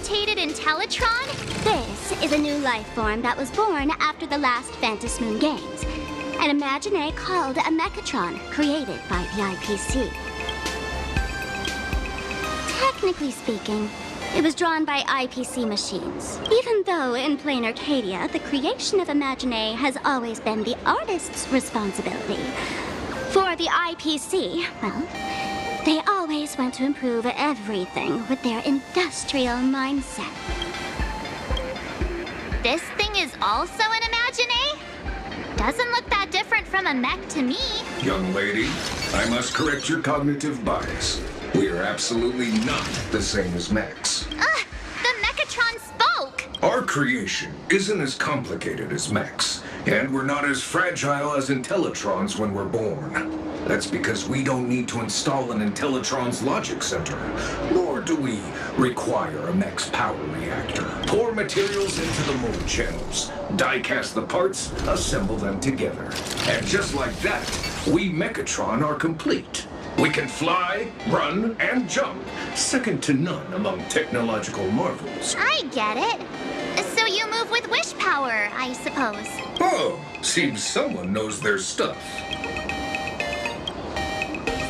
mutated Intellitron? This is a new life form that was born after the last Phantom Moon Games. An Imagine called a Mechatron, created by the IPC. Technically speaking, it was drawn by IPC machines. Even though in plain Arcadia, the creation of Imagine has always been the artist's responsibility. For the IPC, well, they always want to improve everything with their industrial mindset. This thing is also an Imagine? Doesn't look that different from a mech to me. Young lady, I must correct your cognitive bias. We are absolutely not the same as mechs. The Mechatron spoke! Our creation isn't as complicated as mechs, and we're not as fragile as Intellitrons when we're born. That's because we don't need to install an Intellitron's logic center, nor do we require a mech's power reactor. Pour materials into the mold channels, die-cast the parts, assemble them together. And just like that, we Mechatron are complete. We can fly, run, and jump, second to none among technological marvels. I get it. So you move with wish power, I suppose. Oh, seems someone knows their stuff.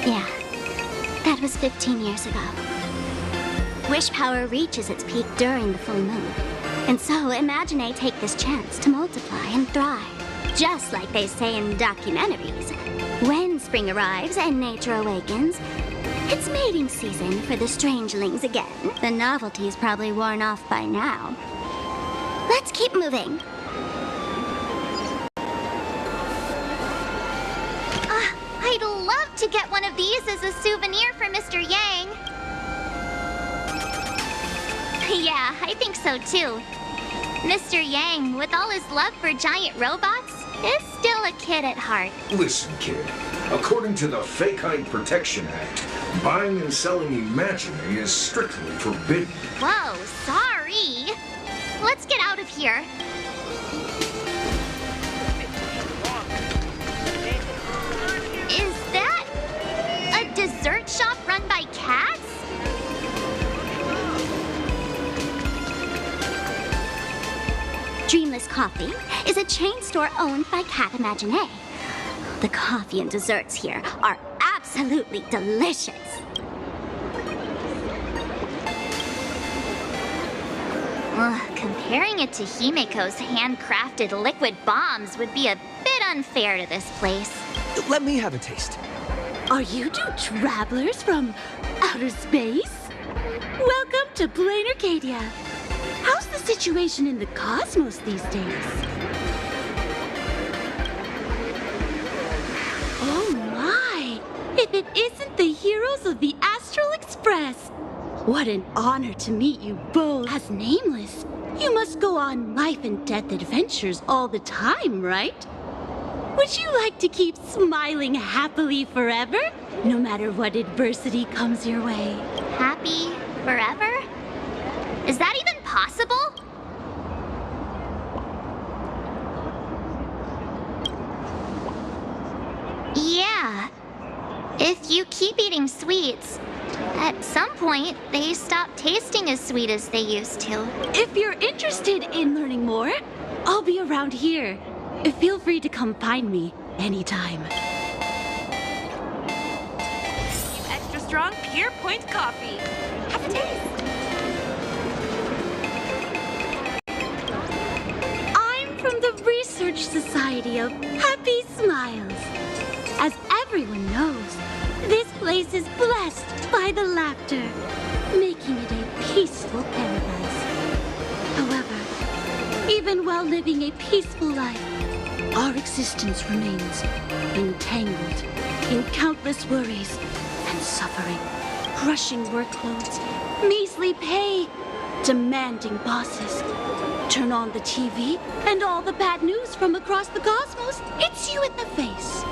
Yeah, that was 15 years ago. Wish power reaches its peak during the full moon. And so Imagine take this chance to multiply and thrive. Just like they say in documentaries. When spring arrives and nature awakens, it's mating season for the strangelings again. The novelty's probably worn off by now. Let's keep moving. I'd love to get one of these as a souvenir for Mr. Yang. Yeah, I think so too. Mr. Yang, with all his love for giant robots, is still a kid at heart. Listen, kid. According to the Fake-Eyed Protection Act, buying and selling Imagine is strictly forbidden. Whoa, sorry. Let's get out of here. Is that a dessert shop run by cats? Dreamless Coffee is a chain store owned by Cat Imagine. The coffee and desserts here are absolutely delicious. Comparing it to Himeko's handcrafted liquid bombs would be a bit unfair to this place. Let me have a taste. Are you two travelers from outer space? Welcome to Plain Arcadia. How's the situation in the cosmos these days? Oh my! If it isn't the heroes of the Astral Express! What an honor to meet you both. As Nameless, you must go on life and death adventures all the time, right? Would you like to keep smiling happily forever, no matter what adversity comes your way? Happy forever? Is that even possible? Yeah. If you keep eating sweets, at some point, they stop tasting as sweet as they used to. If you're interested in learning more, I'll be around here. Feel free to come find me anytime. Extra strong Pure Point coffee. Have a taste. I'm from the Research Society of Happy Smiles. As everyone knows, this place is blessed by the laughter, making it a peaceful paradise. However, even while living a peaceful life, our existence remains entangled in countless worries and suffering, crushing workloads, measly pay, demanding bosses. Turn on the TV, and all the bad news from across the cosmos hits you in the face.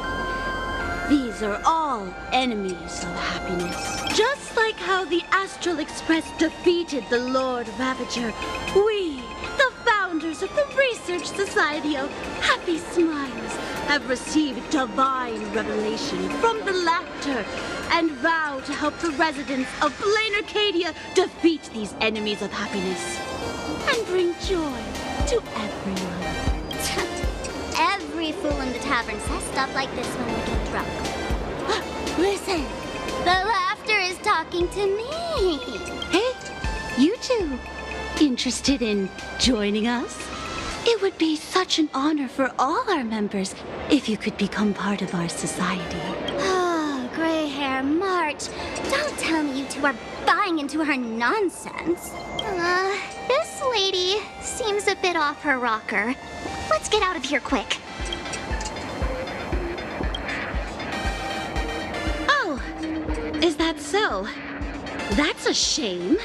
These are all enemies of happiness. Just like how the Astral Express defeated the Lord Ravager, we, the founders of the Research Society of Happy Smiles, have received divine revelation from the laughter and vow to help the residents of Plain Arcadia defeat these enemies of happiness and bring joy to everyone. Every fool in the tavern says stuff like this when they get drunk. Listen, the laughter is talking to me. Hey, you two, interested in joining us? It would be such an honor for all our members if you could become part of our society. Oh, gray hair March. Don't tell me you two are buying into her nonsense. This lady seems a bit off her rocker. Let's get out of here quick. Oh, is that so? That's a shame.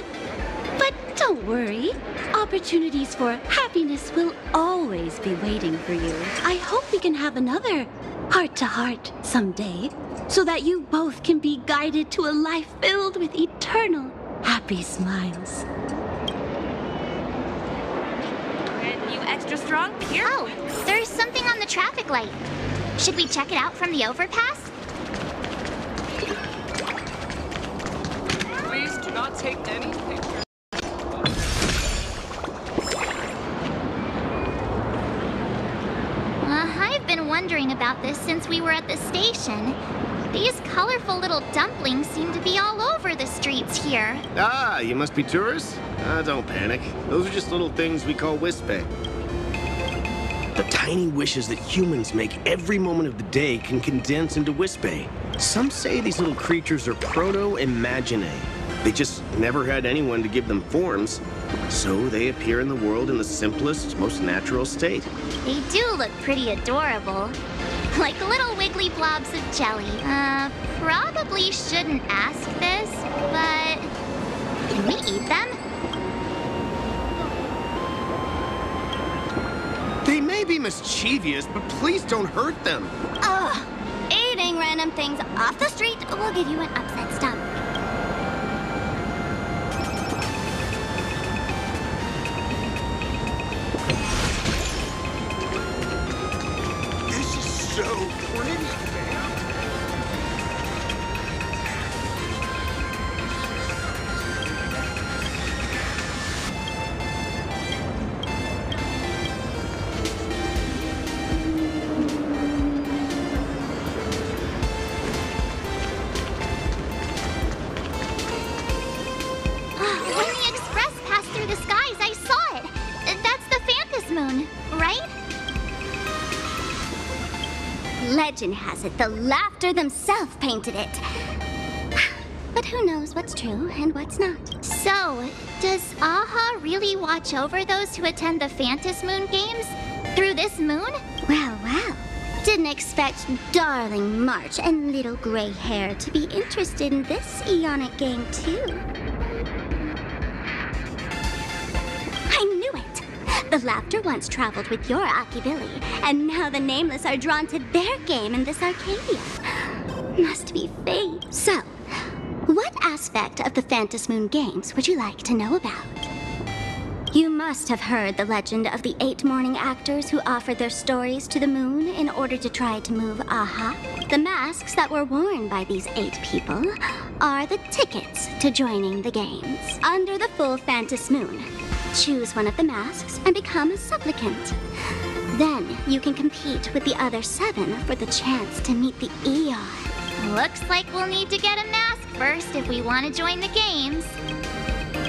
But don't worry. Opportunities for happiness will always be waiting for you. I hope we can have another heart-to-heart someday, so that you both can be guided to a life filled with eternal happy smiles. And you extra strong peer Oh, there's something on the traffic light. Should we check it out from the overpass? Please do not take any pictures. I've been wondering about this since we were at the station. These colorful little dumplings seem to be all over the streets here. Ah, you must be tourists? Don't panic. Those are just little things we call wispe. The tiny wishes that humans make every moment of the day can condense into wispe. Some say these little creatures are proto-imaginae. They just never had anyone to give them forms, so they appear in the world in the simplest, most natural state. They do look pretty adorable. Like little wiggly blobs of jelly. Probably shouldn't ask this, but can we eat them? They may be mischievous, but please don't hurt them. Ugh, eating random things off the street will give you an upset stomach. This is so pretty, man. When the express passed through the skies, I saw it. That's the Phantas Moon, right? Legend has it the laughter themselves painted it. But who knows what's true and what's not? So, does Aha really watch over those who attend the Phantas Moon Games? Through this moon? Well, well. Didn't expect darling March and little gray hair to be interested in this Eonic game, too. I knew it! The laughter once traveled with your Akivili, and now the Nameless are drawn to their game in this Arcadia. Must be fate. So, what aspect of the Phantas Moon Games would you like to know about? You must have heard the legend of the 8 morning actors who offered their stories to the moon in order to try to move Aha. The masks that were worn by these 8 people are the tickets to joining the games. Under the full Phantas Moon, choose one of the masks and become a supplicant. Then you can compete with the other 7 for the chance to meet the Eon. Looks like we'll need to get a mask first if we want to join the games.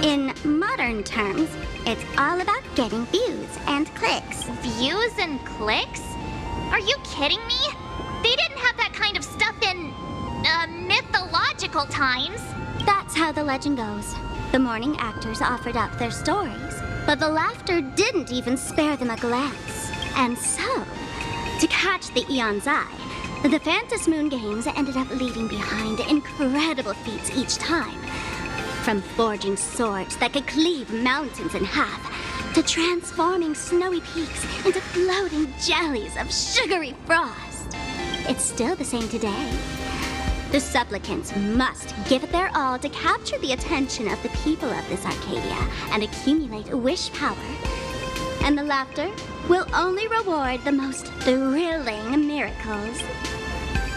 In modern terms, it's all about getting views and clicks. Views and clicks? Are you kidding me? They didn't have that kind of stuff in, mythological times. That's how the legend goes. The morning actors offered up their stories, but the laughter didn't even spare them a glance. And so, to catch the Eon's eye, the Phantas Moon Games ended up leaving behind incredible feats each time. From forging swords that could cleave mountains in half, to transforming snowy peaks into floating jellies of sugary frost. It's still the same today. The supplicants must give it their all to capture the attention of the people of this Arcadia and accumulate wish power. And the laughter will only reward the most thrilling miracles.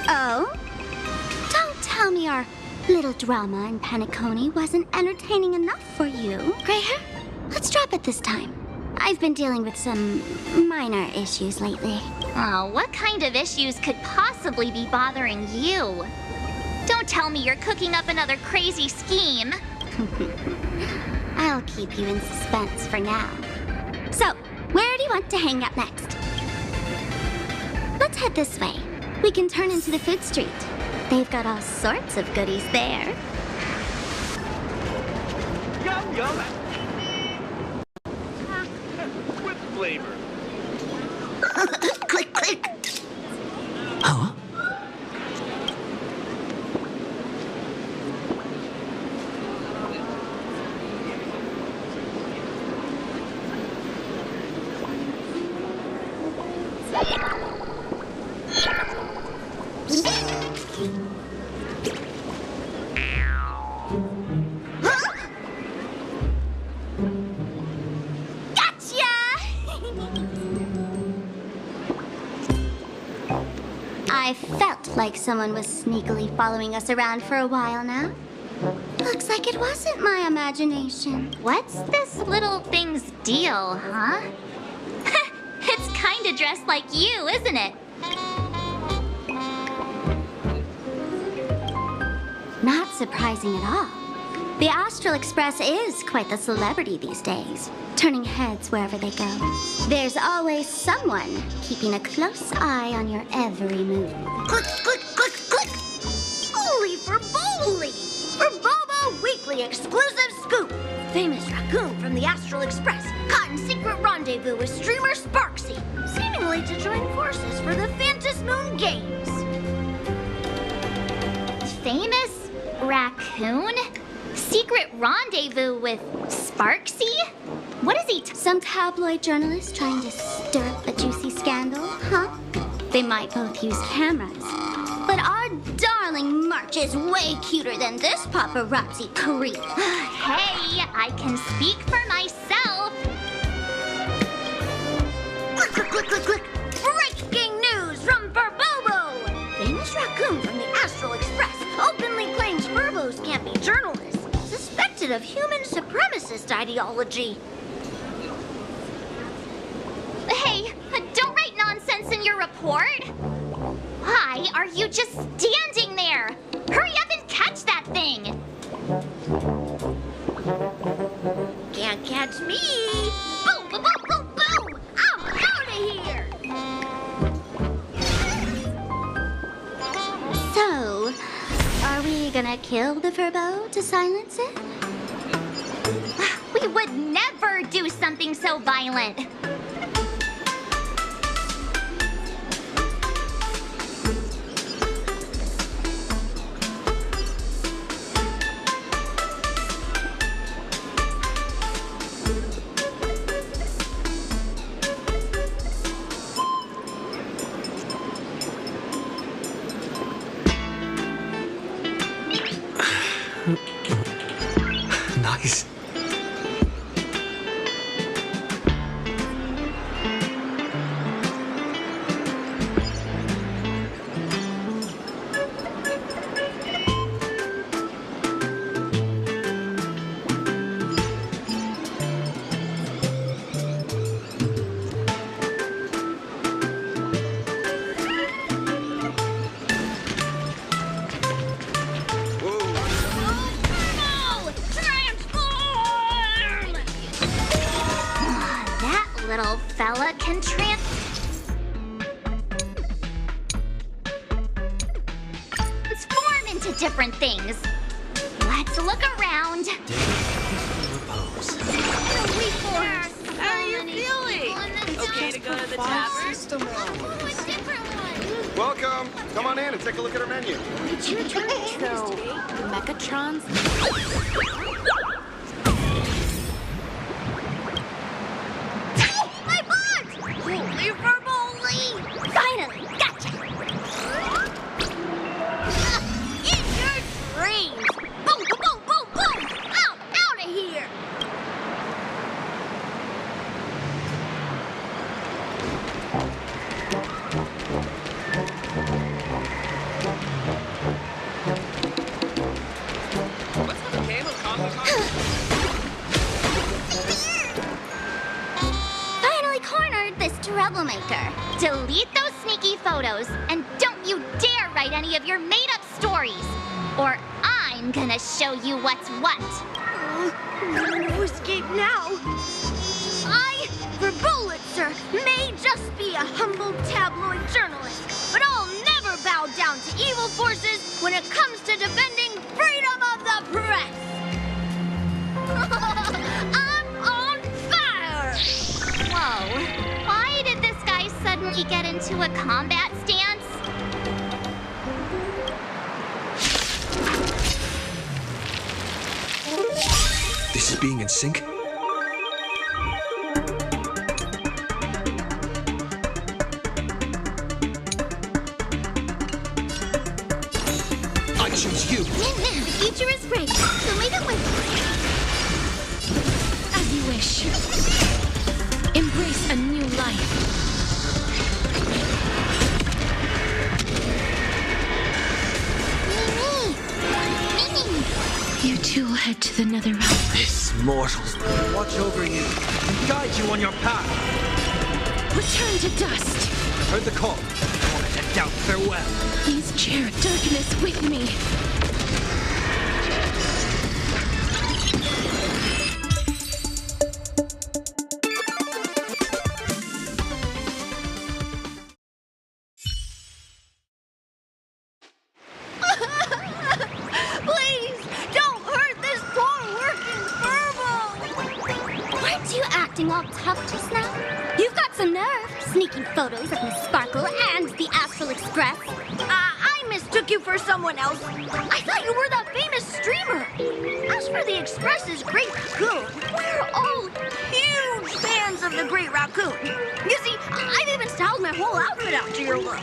Oh? Don't tell me our little drama in Paniconi wasn't entertaining enough for you. Gray hair, let's drop it this time. I've been dealing with some minor issues lately. Oh, what kind of issues could possibly be bothering you? Don't tell me you're cooking up another crazy scheme. I'll keep you in suspense for now. So, where do you want to hang out next? Let's head this way. We can turn into the food street. They've got all sorts of goodies there. Yum, yum. With flavor. Click, click. Huh? I felt like someone was sneakily following us around for a while now. Looks like it wasn't my imagination. What's this little thing's deal, huh? It's kinda dressed like you, isn't it? Not surprising at all. The Astral Express is quite the celebrity these days, turning heads wherever they go. There's always someone keeping a close eye on your every move. Click, click, click, click! Holy for Bowly! For Bobo Weekly exclusive scoop! Famous raccoon from the Astral Express caught in secret rendezvous with streamer Sparksy, seemingly to join forces for the Phantasmoon Games. Famous raccoon? Secret rendezvous with Sparksy? What is he Some tabloid journalist trying to stir up a juicy scandal, huh? They might both use cameras. But our darling March is way cuter than this paparazzi creep. Hey, I can speak for myself. Click, click, click, click, click! Breaking news from Furbobo! Famous raccoon from the Astral Express openly claims Furbos can't be journalists, suspected of human supremacist ideology. Hey, don't write nonsense in your report. Why are you just standing there? Hurry up and catch that thing. Can't catch me! Boom, boom, boom, boom, boom! I'm out of here! So, are we gonna kill the Furbo to silence it? We would never do something so violent. Nice. That little fella can transform into different things. Let's look around. How are you feeling? Okay to go to the tavern? Welcome. Come on in and take a look at our menu. It's your turn, though. The Mechatrons? My butt! Holy for Bowly! Finally, gotcha! In your dreams! Boom, boom, boom, boom, boom! Out of here! Joker. Delete those sneaky photos, and don't you dare write any of your made-up stories, or I'm gonna show you what's what. No escape now. I, for Bullitzer, may just be a humble tabloid journalist, but I'll never bow down to evil forces when it comes to defending freedom of the press. I'm on fire! Whoa. Why did this guy suddenly get into a combat stance? This is being in sync? I choose you! The future is bright, so make it with. As you wish. Embrace a new life. You two will head to the nether realm. This mortals will watch over you and guide you on your path. Return to dust. Heard the call. Wanted to doubt farewell. Please share darkness with me. Please, don't hurt this poor working furbo! Weren't you acting all tough just now? You've got some nerve, sneaking photos of Miss Sparkle and the Astral Express. I mistook you for someone else. I thought you were that famous streamer. As for the Express's Great Raccoon, we're all huge fans of the Great Raccoon. You see, I've even styled my whole outfit after your look.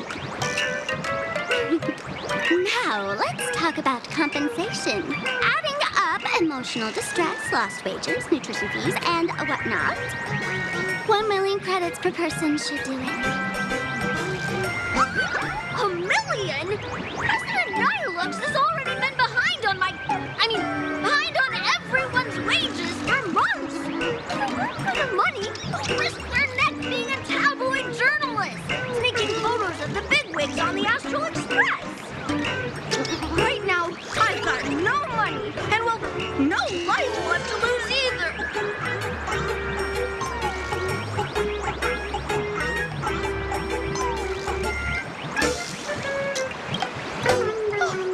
Now, let's talk about compensation. Adding up emotional distress, lost wages, nutrition fees, and whatnot. 1 million credits per person should do it. A million? President Nihilux has already been behind on behind on everyone's wages for months. For the money, who risk their neck being a tabloid journalist, sneaking photos of the bigwigs on the Astral Express. Right now, I've got no money, and well, no life left to lose either.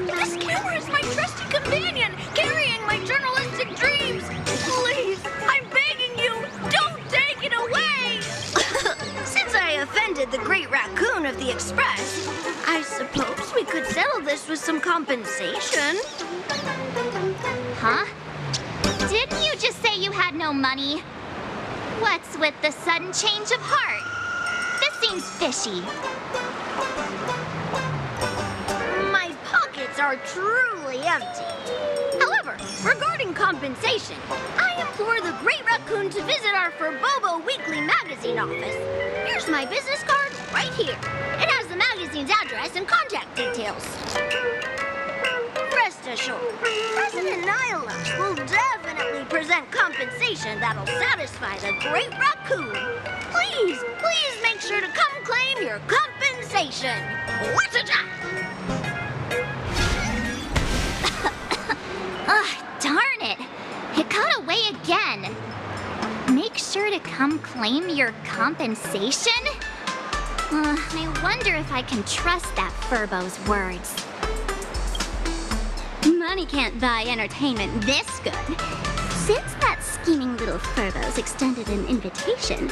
This camera is my trusty companion, carrying my journalistic dreams. Please, I'm begging you, don't take it away. Since I offended the Great Raccoon of the Express, I suppose we could settle this with some compensation. Huh? Didn't you just say you had no money? What's with the sudden change of heart? This seems fishy. My pockets are truly empty. However, regarding compensation, I implore the Great Raccoon to visit our Furbobo Weekly magazine office. Here's my business card right here. It has the magazine's address and contact details. Rest assured, President Nihilux will definitely present compensation that'll satisfy the Great Raccoon. Please, please make sure to come claim your compensation. Whatcha-cha! Ugh, darn it! It got away again. Make sure to come claim your compensation? I wonder if I can trust that Furbo's words. Money can't buy entertainment this good. Since that scheming little Furbo's extended an invitation,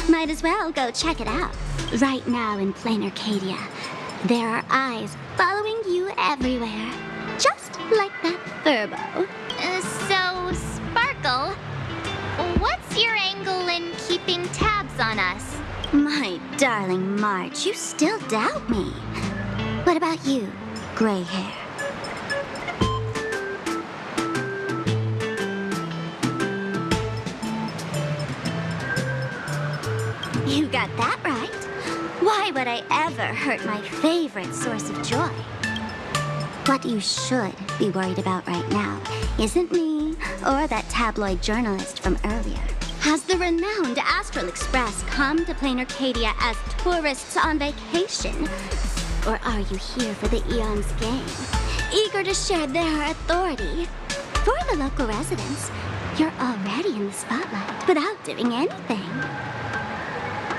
might as well go check it out. Right now in plain Arcadia, there are eyes following you everywhere. Just like that Furbo. So, Sparkle, what's your angle in keeping tabs on us? My darling Marge, you still doubt me. What about you, gray hair? You got that right. Why would I ever hurt my favorite source of joy? What you should be worried about right now isn't me or that tabloid journalist from earlier. Has the renowned Astral Express come to Plain Arcadia as tourists on vacation? Or are you here for the Eon's game, eager to share their authority? For the local residents, you're already in the spotlight without doing anything.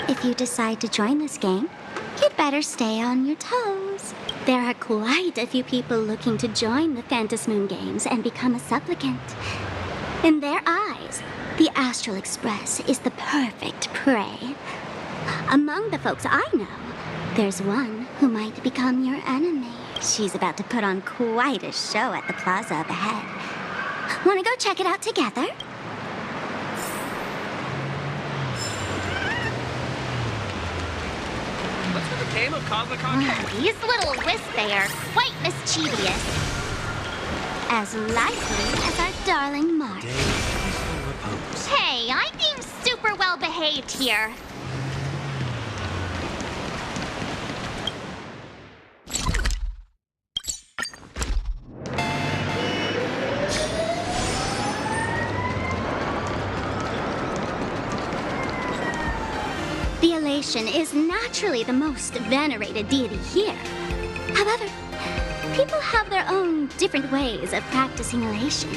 If you decide to join this game, you'd better stay on your toes. There are quite a few people looking to join the Phantom Moon Games and become a supplicant. In their eyes, the Astral Express is the perfect prey. Among the folks I know, there's one who might become your enemy. She's about to put on quite a show at the plaza up ahead. Wanna go check it out together? What's with the game of Cosmic Honkai? These little wisps are quite mischievous. As lively as our darling Mark. Hey, I'm being super well behaved here. The Elation is naturally the most venerated deity here. However, people have their own different ways of practicing Elation.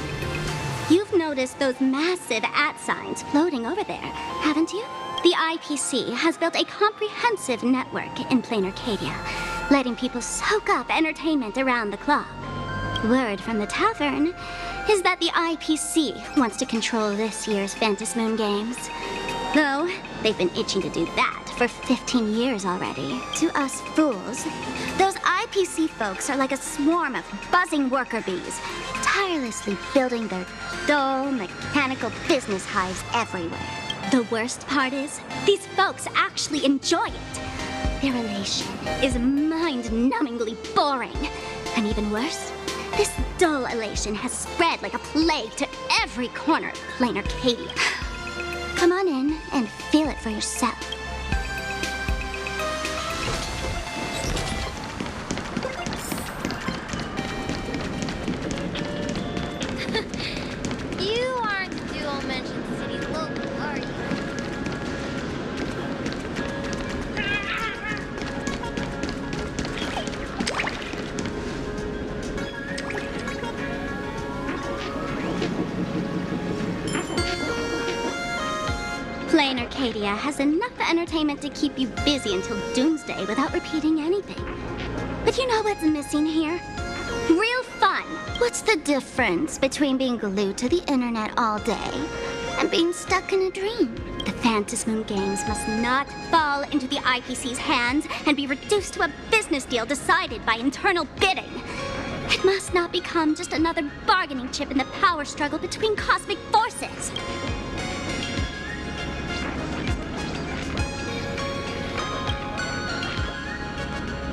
You've noticed those massive @signs floating over there, haven't you? The IPC has built a comprehensive network in Plain Arcadia, letting people soak up entertainment around the clock. Word from the tavern is that the IPC wants to control this year's Phantom Moon Games. Though, they've been itching to do that for 15 years already. To us fools, those IPC folks are like a swarm of buzzing worker bees, tirelessly building their dull, mechanical business hives everywhere. The worst part is, these folks actually enjoy it. Their elation is mind-numbingly boring. And even worse, this dull elation has spread like a plague to every corner of Plain Arcadia. Come on in and feel it for yourself. You aren't Dual Mention City local, are you? Plain Arcadia has enough entertainment to keep you busy until doomsday without repeating anything. But you know what's missing here? Real fun. What's the difference between being glued to the internet all day and being stuck in a dream? The Phantom Moon Games must not fall into the IPC's hands and be reduced to a business deal decided by internal bidding. It must not become just another bargaining chip in the power struggle between cosmic forces.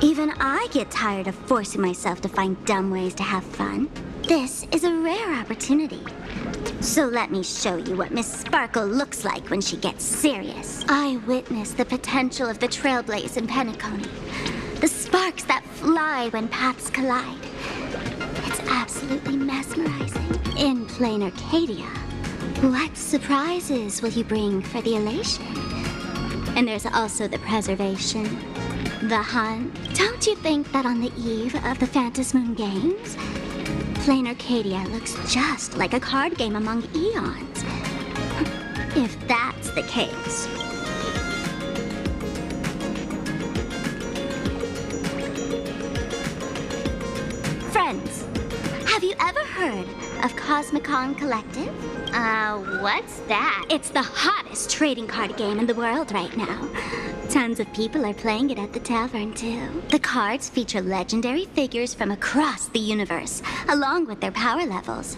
Even I get tired of forcing myself to find dumb ways to have fun. This is a rare opportunity. So let me show you what Miss Sparkle looks like when she gets serious. I witnessed the potential of the trailblaze in Penacony. The sparks that fly when paths collide. It's absolutely mesmerizing. In Plain Arcadia, what surprises will you bring for the elation? And there's also the preservation. The hunt. Don't you think that on the eve of the Phantom Moon Games, Plain Arcadia looks just like a card game among eons? If that's the case. Friends, have you ever heard of Cosmicon Collective? What's that? It's the hottest trading card game in the world right now. Tons of people are playing it at the tavern, too. The cards feature legendary figures from across the universe, along with their power levels.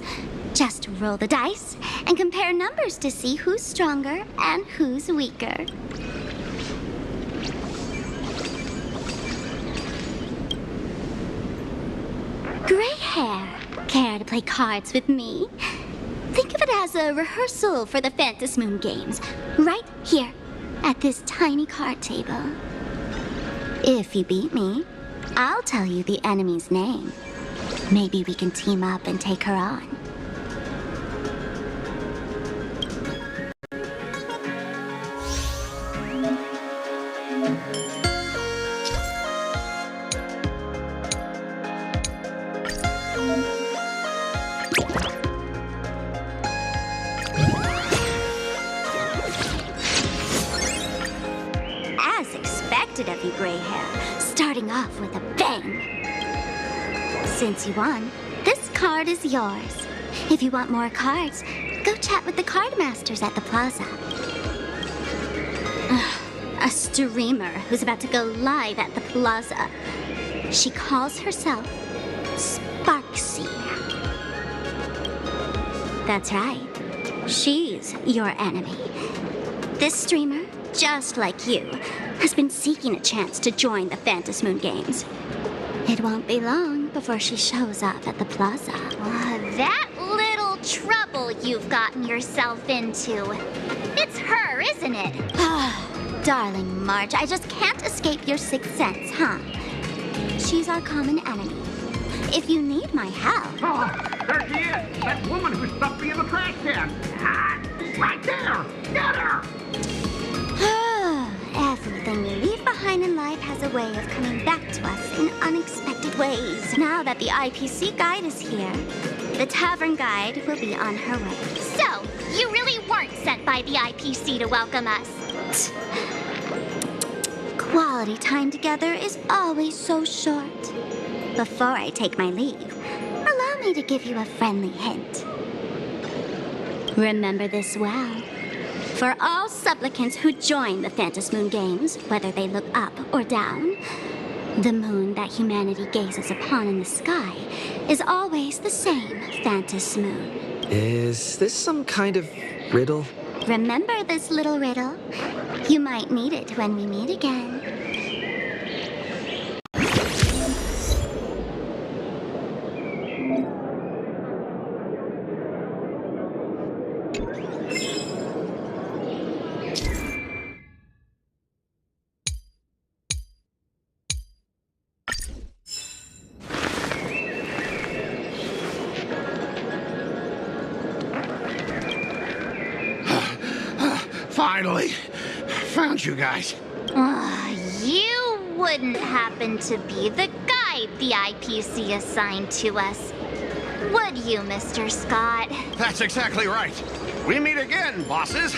Just roll the dice and compare numbers to see who's stronger and who's weaker. Gray hair. Care to play cards with me? Think of it as a rehearsal for the Phantom Moon Games, right here at this tiny card table. If you beat me, I'll tell you the enemy's name. Maybe we can team up and take her on. you gray hair, starting off with a bang. Since you won, this card is yours. If you want more cards, go chat with the card masters at the plaza. A streamer who's about to go live at the plaza. She calls herself Sparksy. That's right. She's your enemy. This streamer, just like you, has been seeking a chance to join the Phantasmoon Games. It won't be long before she shows up at the plaza. That little trouble you've gotten yourself into. It's her, isn't it? Darling Marge, I just can't escape your sixth sense, huh? She's our common enemy. If you need my help... Oh, there she is! That woman who stuffed me in the trash can! Ah, right there! Get her! Everything we leave behind in life has a way of coming back to us in unexpected ways. Now that the IPC guide is here, the tavern guide will be on her way. So, you really weren't sent by the IPC to welcome us. Quality time together is always so short. Before I take my leave, allow me to give you a friendly hint. Remember this well. For all supplicants who join the Phantasmoon Games, whether they look up or down, the moon that humanity gazes upon in the sky is always the same Phantasmoon. Is this some kind of riddle? Remember this little riddle? You might need it when we meet again. Finally, found you guys. You wouldn't happen to be the guide the IPC assigned to us, would you, Mr. Scott? That's exactly right. We meet again, bosses.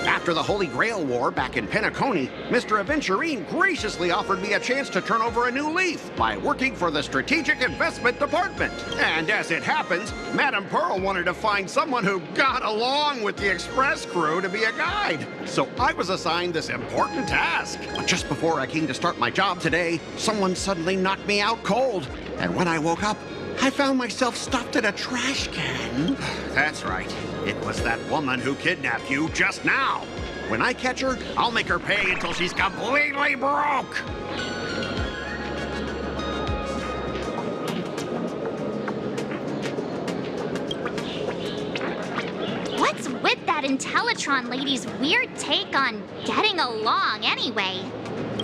After the Holy Grail War back in Penacony, Mr. Aventurine graciously offered me a chance to turn over a new leaf by working for the Strategic Investment Department. And as it happens, Madame Pearl wanted to find someone who got along with the Express crew to be a guide. So I was assigned this important task. But just before I came to start my job today, someone suddenly knocked me out cold. And when I woke up, I found myself stuffed in a trash can. That's right. It was that woman who kidnapped you just now. When I catch her, I'll make her pay until she's completely broke. What's with that Intellitron lady's weird take on getting along anyway?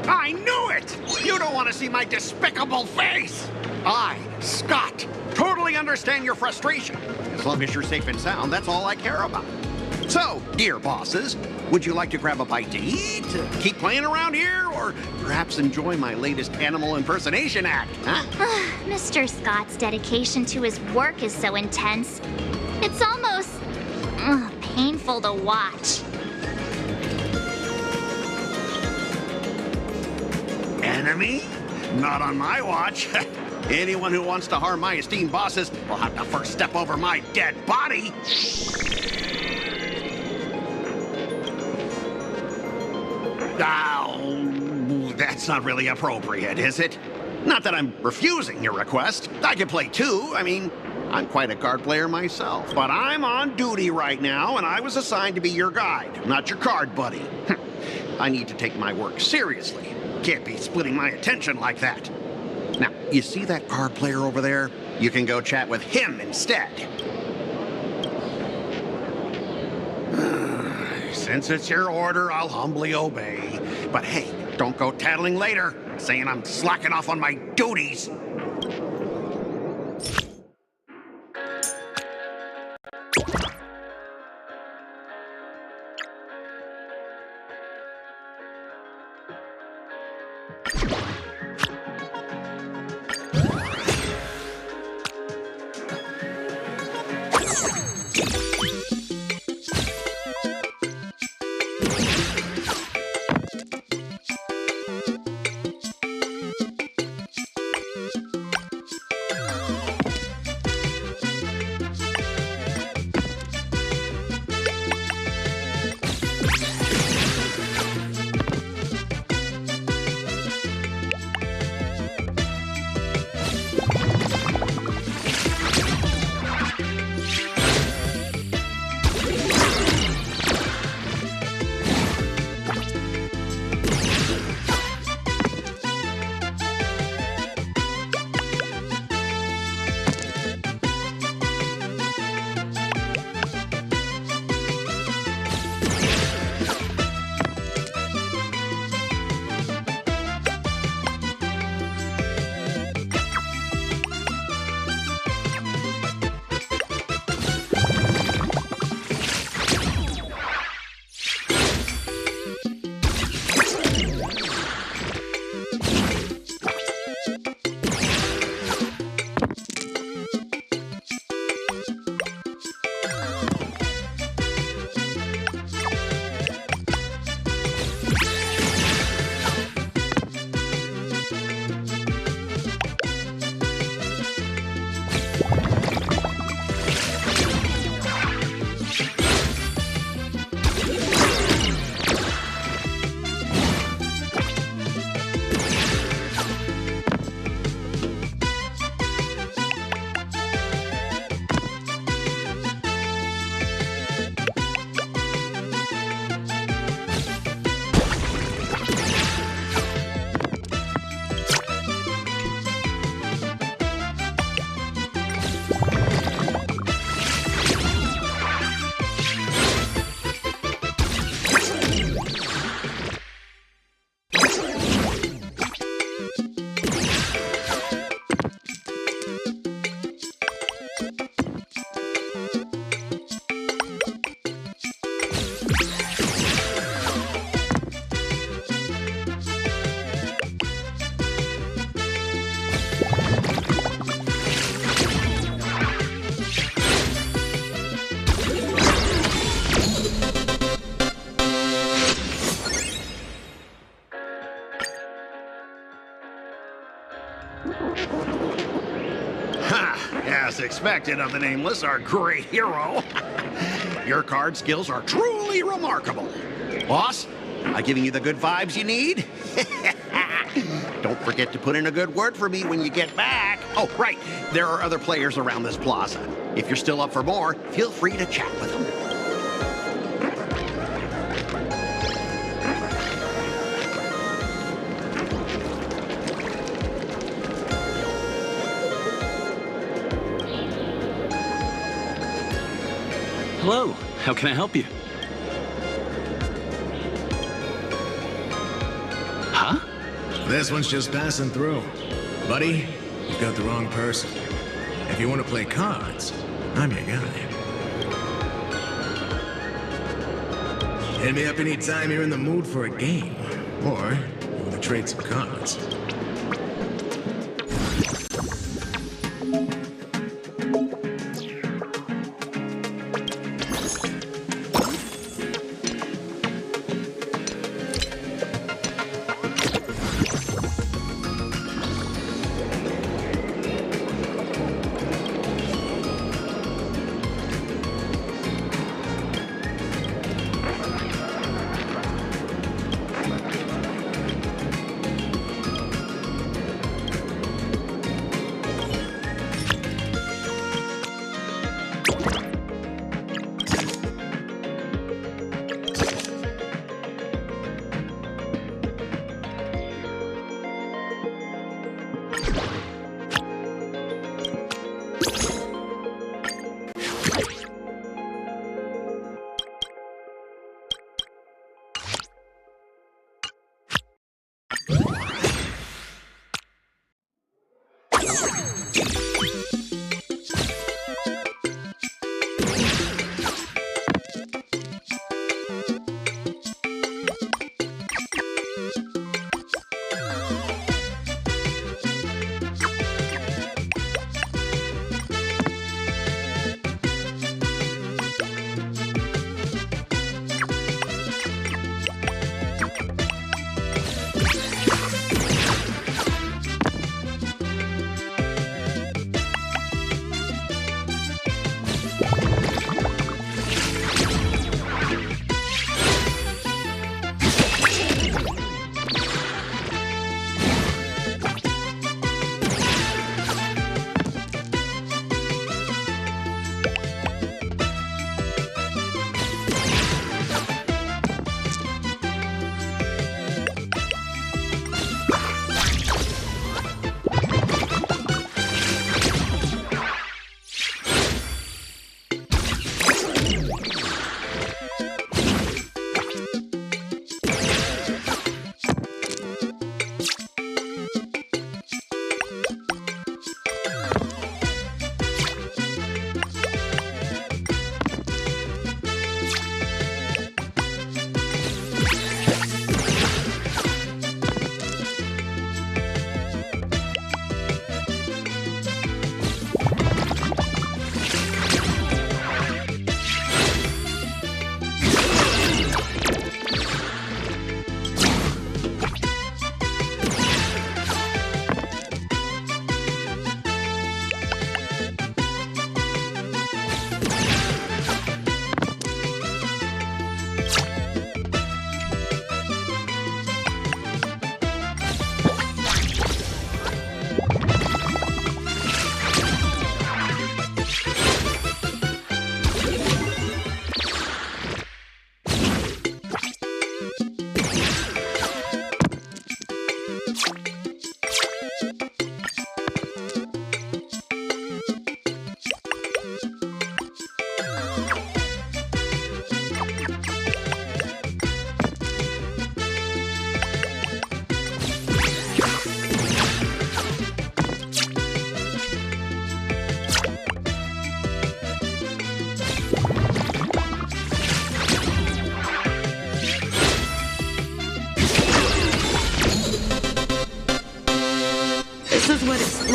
I knew it! You don't want to see my despicable face! I, Scott, totally understand your frustration. As long as you're safe and sound, that's all I care about. So, dear bosses, would you like to grab a bite to eat, keep playing around here, or perhaps enjoy my latest animal impersonation act, huh? Mr. Scott's dedication to his work is so intense. It's almost painful to watch. Enemy? Not on my watch. Anyone who wants to harm my esteemed bosses will have to first step over my dead body. Oh, that's not really appropriate, is it? Not that I'm refusing your request. I can play too. I mean, I'm quite a card player myself. But I'm on duty right now, and I was assigned to be your guide, not your card buddy. I need to take my work seriously. Can't be splitting my attention like that. Now, you see that card player over there? You can go chat with him instead. Since it's your order, I'll humbly obey. But hey, don't go tattling later, saying I'm slacking off on my duties. Ha! As expected of the Nameless, our great hero. Your card skills are truly remarkable. Boss, am I giving you the good vibes you need? Don't forget to put in a good word for me when you get back. Oh, right. There are other players around this plaza. If you're still up for more, feel free to chat with them. Hello, how can I help you? Huh? This one's just passing through. Buddy, you've got the wrong person. If you want to play cards, I'm your guy. Hit me up anytime you're in the mood for a game. Or you want to trade some cards.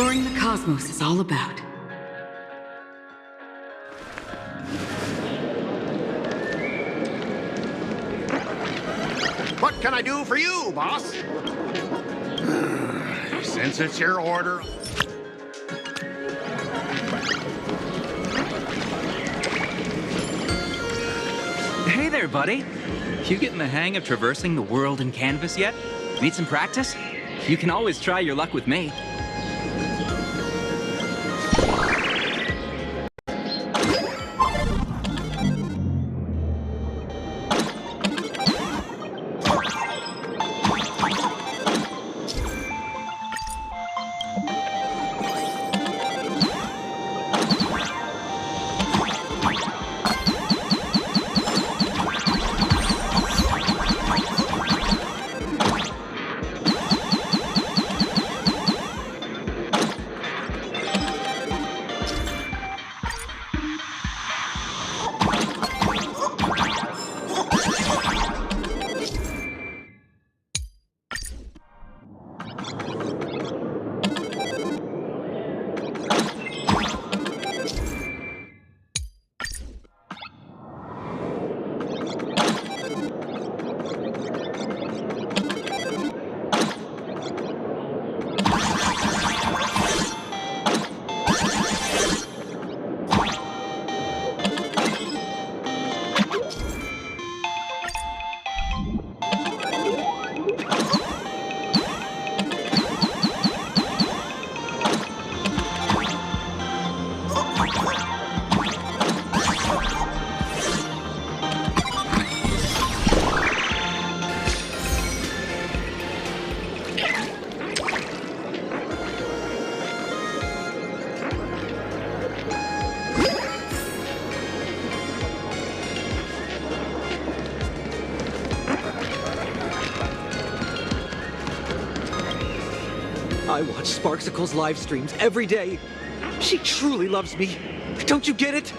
exploring the cosmos is all about. What can I do for you, boss? Since it's your order. Hey there, buddy. You getting the hang of traversing the world in canvas yet? Need some practice? You can always try your luck with me. I watch Sparksicle's live streams every day. She truly loves me. Don't you get it?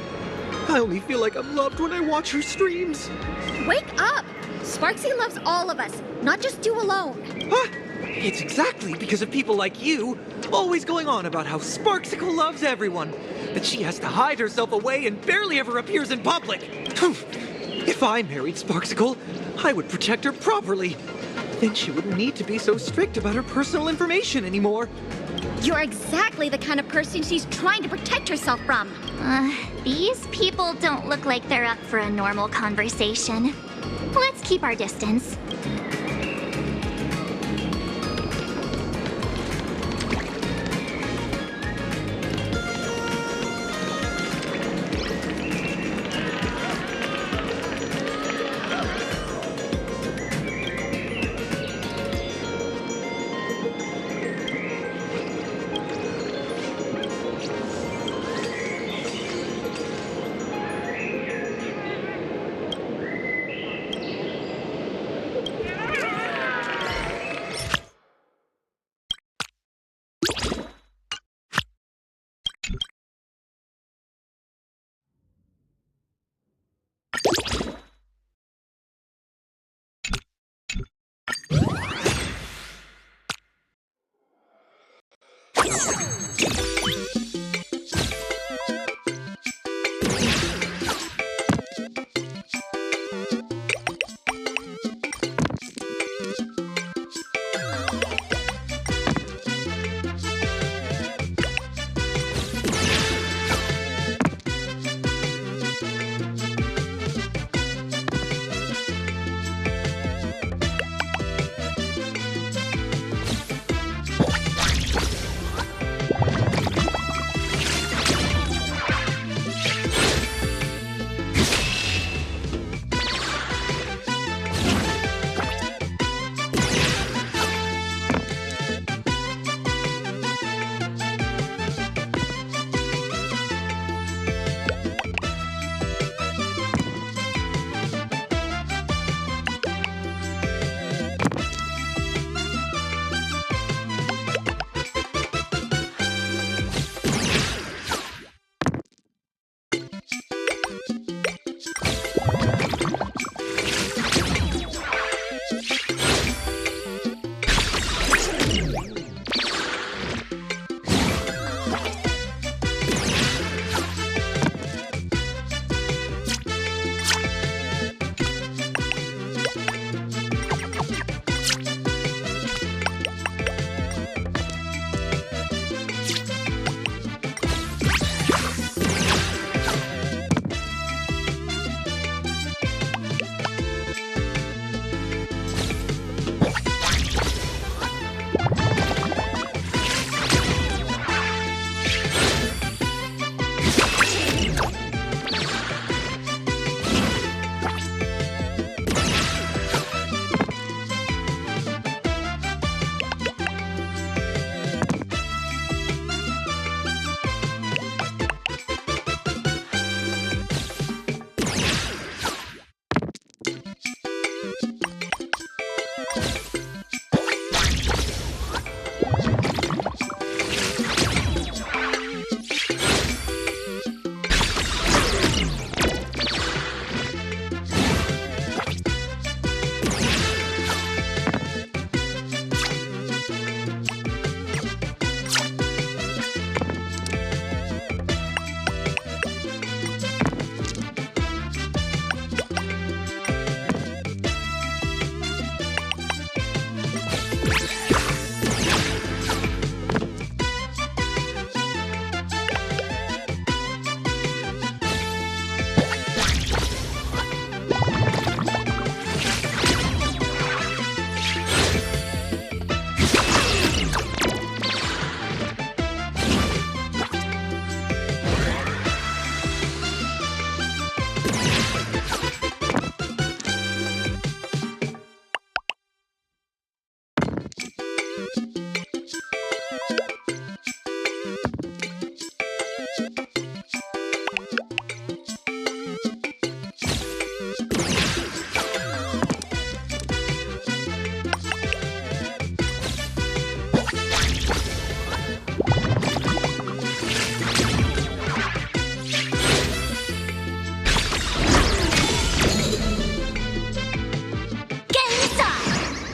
I only feel like I'm loved when I watch her streams. Wake up! Sparksy loves all of us, not just you alone. Huh? It's exactly because of people like you always going on about how Sparksicle loves everyone, that she has to hide herself away and barely ever appears in public. If I married Sparksicle, I would protect her properly. Then she wouldn't need to be so strict about her personal information anymore. You're exactly the kind of person she's trying to protect herself from. These people don't look like they're up for a normal conversation. Let's keep our distance.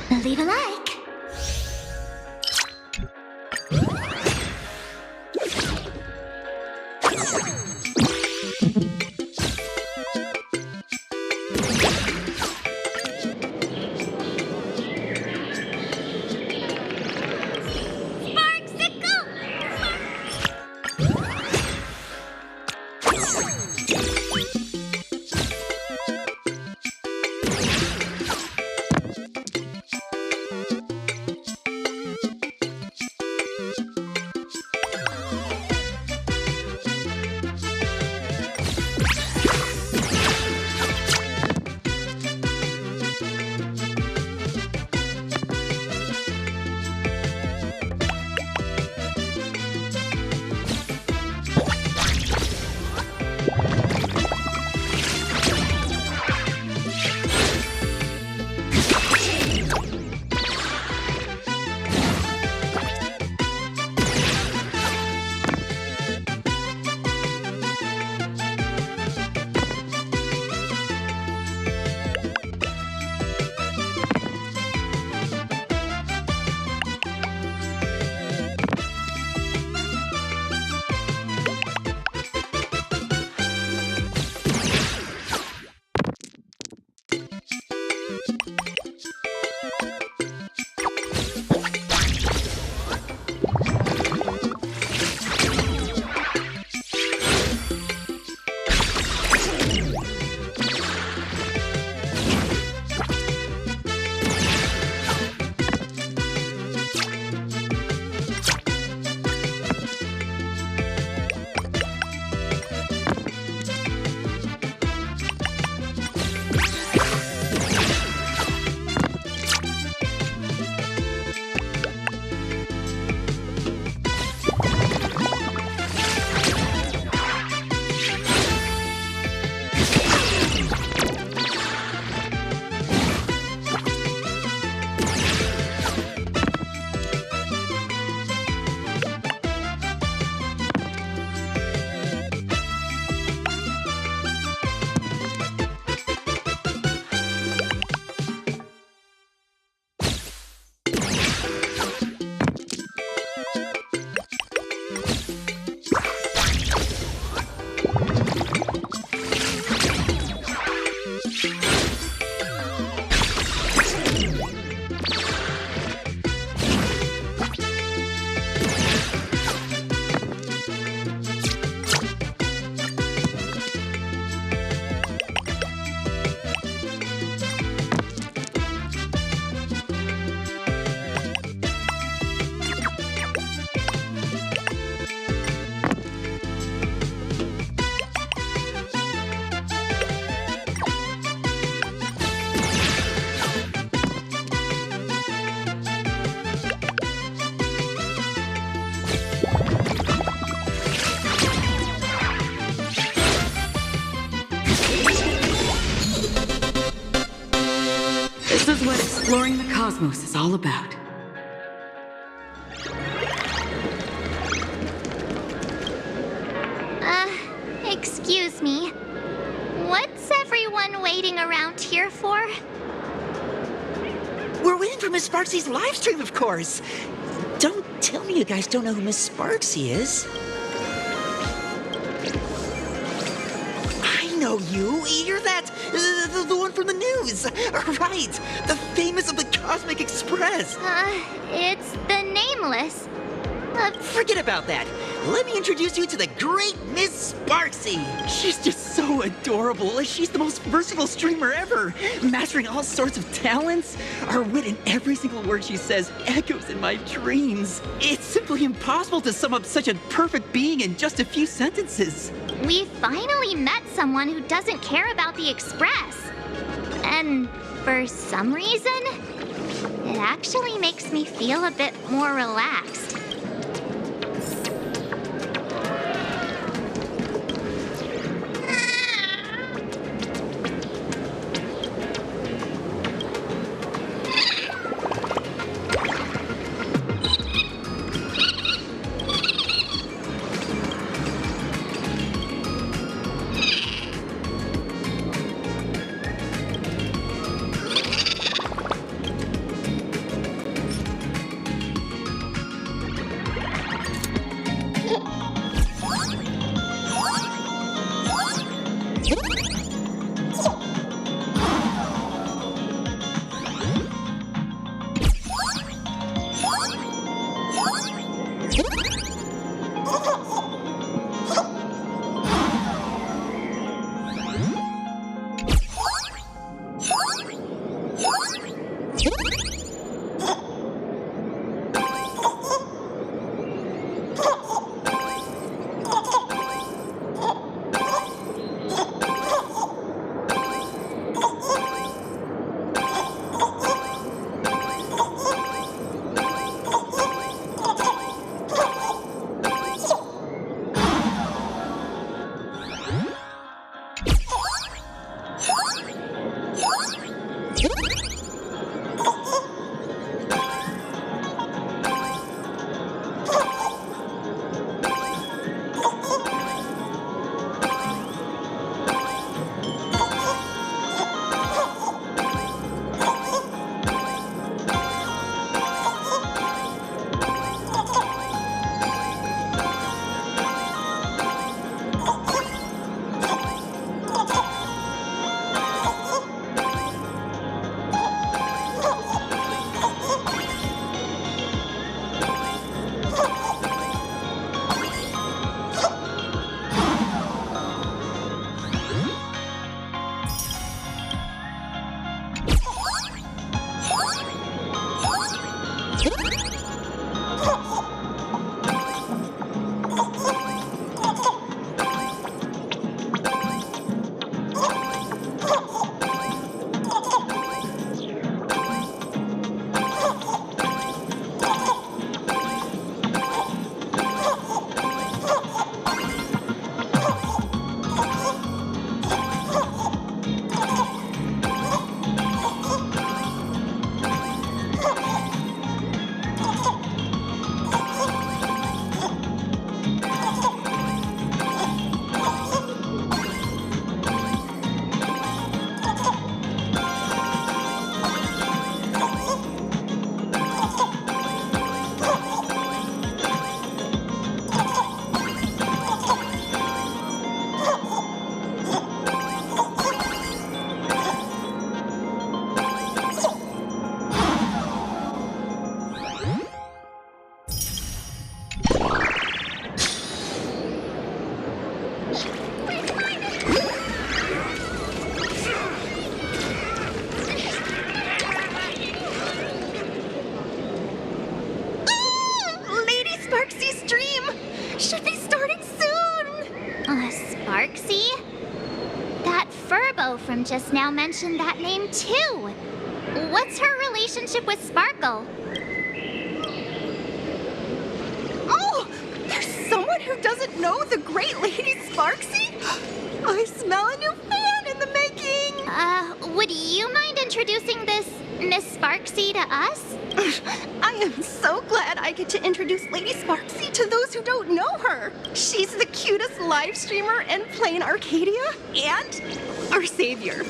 Believe alike. This is what exploring the cosmos is all about. Excuse me. What's everyone waiting around here for? We're waiting for Miss Sparksy's live stream, of course. Don't tell me you guys don't know who Miss Sparksy is. I know you. You're that, the one from the news. Right, the famous of the Cosmic Express. It's the Nameless. Forget about that. Let me introduce you to the great Miss Sparksy. She's just so adorable. She's the most versatile streamer ever, mastering all sorts of talents. Her wit in every single word she says echoes in my dreams. It's simply impossible to sum up such a perfect being in just a few sentences. We finally met someone who doesn't care about the Express. And for some reason, it actually makes me feel a bit more relaxed. Sparksy? That Furbo from just now mentioned that name too. What's her relationship with Sparkle? Oh! There's someone who doesn't know the great Lady Sparksy? I smell a new fan in the making! Would you mind introducing this Miss Sparksy to us? I am so glad I get to introduce Lady Sparksy to those who don't know her. She's the cutest live streamer in plain Arcadia and our savior.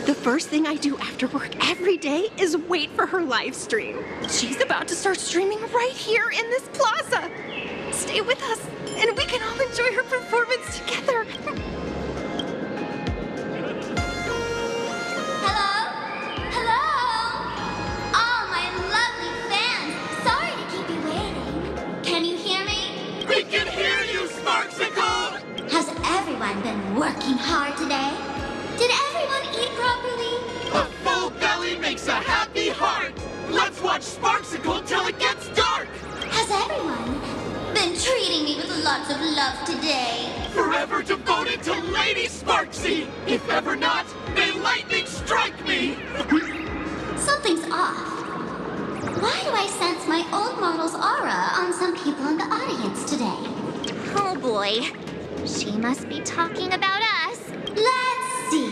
The first thing I do after work every day is wait for her live stream. She's about to start streaming right here in this plaza. Stay with us, and we can all enjoy her performance together. Has everyone been working hard today? Did everyone eat properly? A full belly makes a happy heart. Let's watch Sparksicle till it gets dark. Has everyone been treating me with lots of love today? Forever devoted to Lady Sparksy. If ever not, may lightning strike me. Something's off. Why do I sense my old model's aura on some people in the audience today? Oh boy. She must be talking about us. Let's see.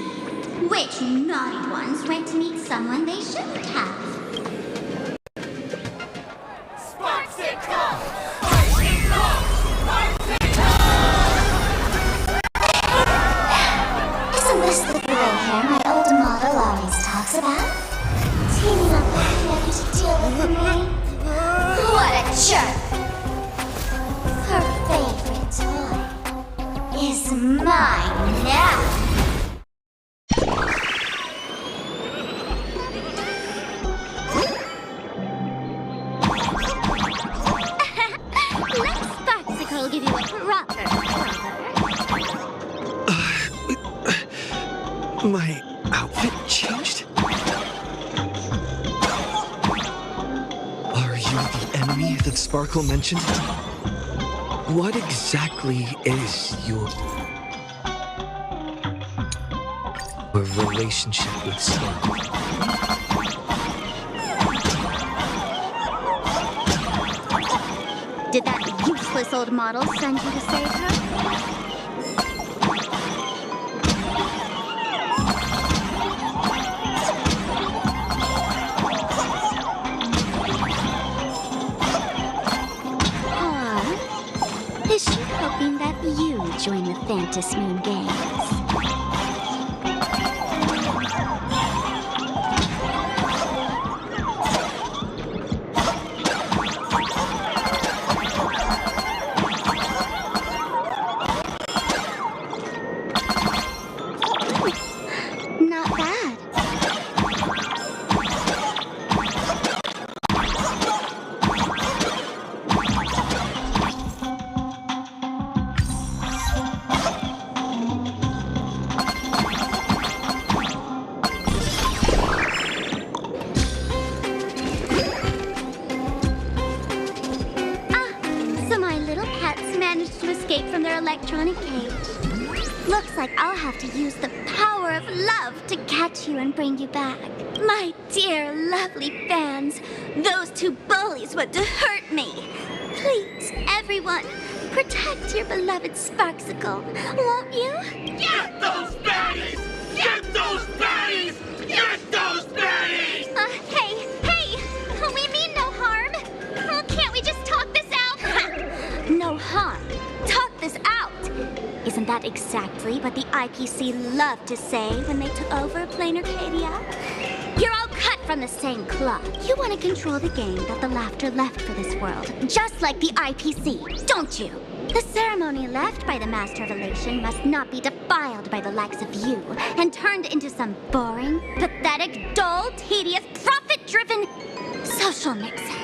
Which naughty ones went to meet someone they shouldn't have? Sparksicle! Isn't this the gray hair my old model always talks about? Teaming up with Becky to deal with me? What a jerk! Her favorite toy is mine now. Let Sparksicle give you a proper My outfit changed? Are you the enemy that Sparkle mentioned? What exactly is your relationship with Sparkle? Did that useless old model send you to save her? Or is she hoping that you join the Phantasy Moon Games? Not bad. So my little pets managed to escape from their electronic cage. Looks like I'll have to use the power of love to catch you and bring you back. My dear, lovely fans, those two bullies want to hurt me. Please, everyone, protect your beloved Sparksicle, won't you? Get those baddies! Get those baddies! Get those baddies! Hey, we mean no harm. Oh, can't we just talk this out? No harm. Talk this out. Isn't that exactly what the IPC loved to say when they took over Plain Arcadia? You're all cut from the same cloth. You want to control the game that the laughter left for this world, just like the IPC, don't you? The ceremony left by the Master of Elation must not be defiled by the likes of you and turned into some boring, pathetic, dull, tedious, profit-driven social mixer.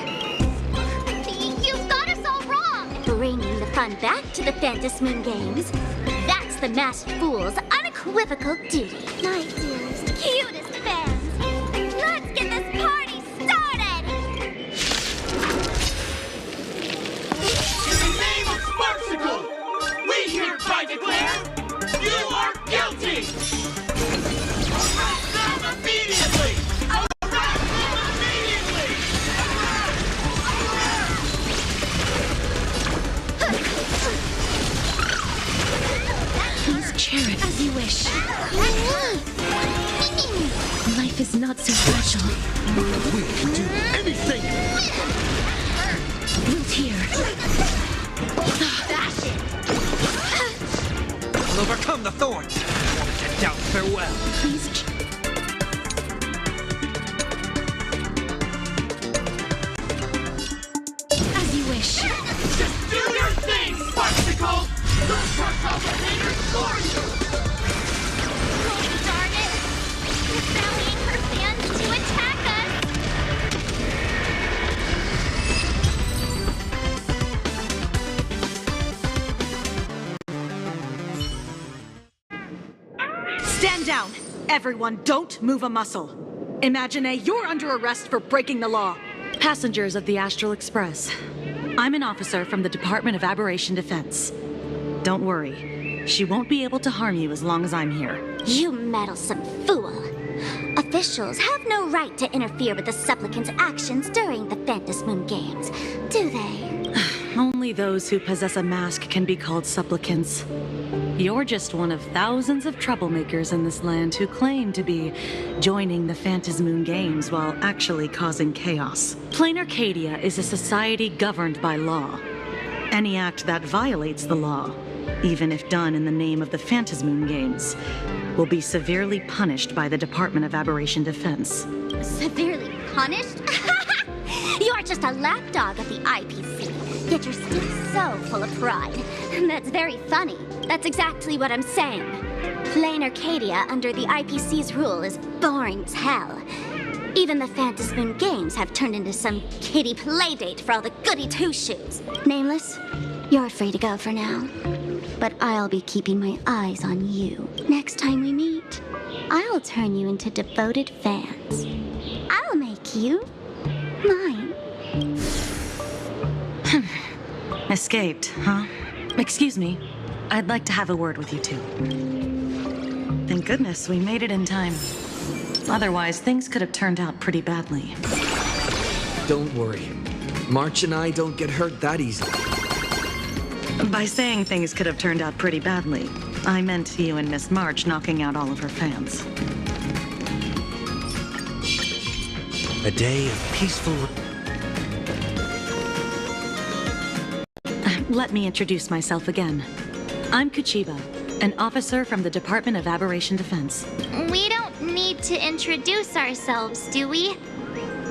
You've got us all wrong! Bringing the fun back to the Phantasy Moon Games. That's the masked fool's unequivocal duty. My dearest, cutest fans, let's get this party started! In the name of Sparksicle, we hereby declare, you Share it as you wish. Life is not so fragile. We can do anything! Root here. I'll overcome the thorns. Won't get down farewell. Please. As you wish. Just do your thing, Sparksicle! Don't crush off the haters for you! Oh, darn it! She's rallying her fans to attack us! Stand down! Everyone, don't move a muscle. Imagine you're under arrest for breaking the law. Passengers of the Astral Express. I'm an officer from the Department of Aberration Defense. Don't worry. She won't be able to harm you as long as I'm here. You meddlesome fool. Officials have no right to interfere with the supplicants' actions during the Phantasmoon Games, do they? Only those who possess a mask can be called supplicants. You're just one of thousands of troublemakers in this land who claim to be joining the Phantasmoon Games while actually causing chaos. Plain Arcadia is a society governed by law. Any act that violates the law, even if done in the name of the Phantasmoon Games, will be severely punished by the Department of Aberration Defense. Severely punished? You're just a lapdog of the IPC, yet you're still so full of pride. That's very funny. That's exactly what I'm saying. Plain Arcadia under the IPC's rule is boring as hell. Even the Phantasmoon Games have turned into some kiddie playdate for all the goody two-shoes. Nameless, you're free to go for now. But I'll be keeping my eyes on you. Next time we meet, I'll turn you into devoted fans. I'll make you mine. Escaped, huh? Excuse me. I'd like to have a word with you two. Thank goodness we made it in time. Otherwise, things could have turned out pretty badly. Don't worry. March and I don't get hurt that easy. By saying things could have turned out pretty badly, I meant you and Miss March knocking out all of her fans. A day of peaceful... Let me introduce myself again. I'm Kuchiba, an officer from the Department of Aberration Defense. We don't need to introduce ourselves, do we?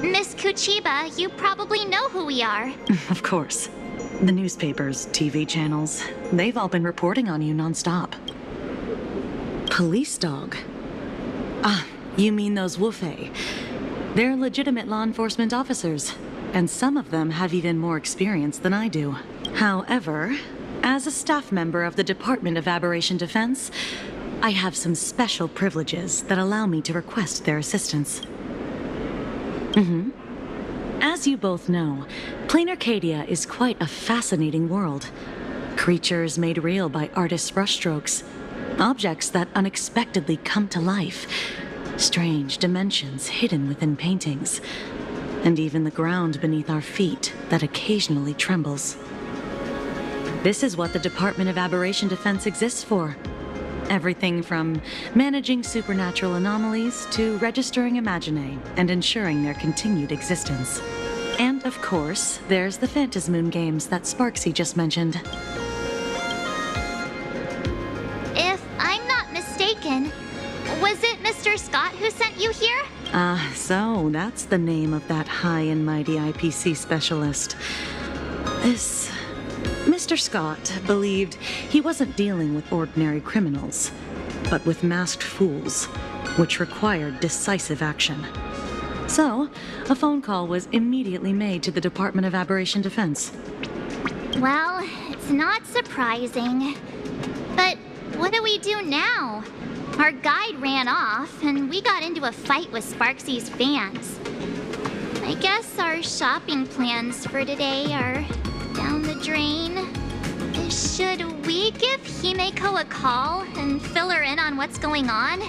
Miss Kuchiba, you probably know who we are. Of course. The newspapers, TV channels, they've all been reporting on you nonstop. Police dog? Ah, you mean those Wufei. They're legitimate law enforcement officers, and some of them have even more experience than I do. However, as a staff member of the Department of Aberration Defense, I have some special privileges that allow me to request their assistance. As you both know, Plain Arcadia is quite a fascinating world. Creatures made real by artists' brushstrokes, objects that unexpectedly come to life, strange dimensions hidden within paintings, and even the ground beneath our feet that occasionally trembles. This is what the Department of Aberration Defense exists for. Everything from managing supernatural anomalies to registering Imaginae and ensuring their continued existence. And of course, there's the Phantasmoon Games that Sparksy just mentioned. If I'm not mistaken, was it Mr. Scott who sent you here? So that's the name of that high and mighty IPC specialist. This Mr. Scott believed he wasn't dealing with ordinary criminals, but with masked fools, which required decisive action. So, a phone call was immediately made to the Department of Aberration Defense. Well, it's not surprising. But what do we do now? Our guide ran off, and we got into a fight with Sparksy's fans. I guess our shopping plans for today are down the drain. Should we give Himeko a call and fill her in on what's going on?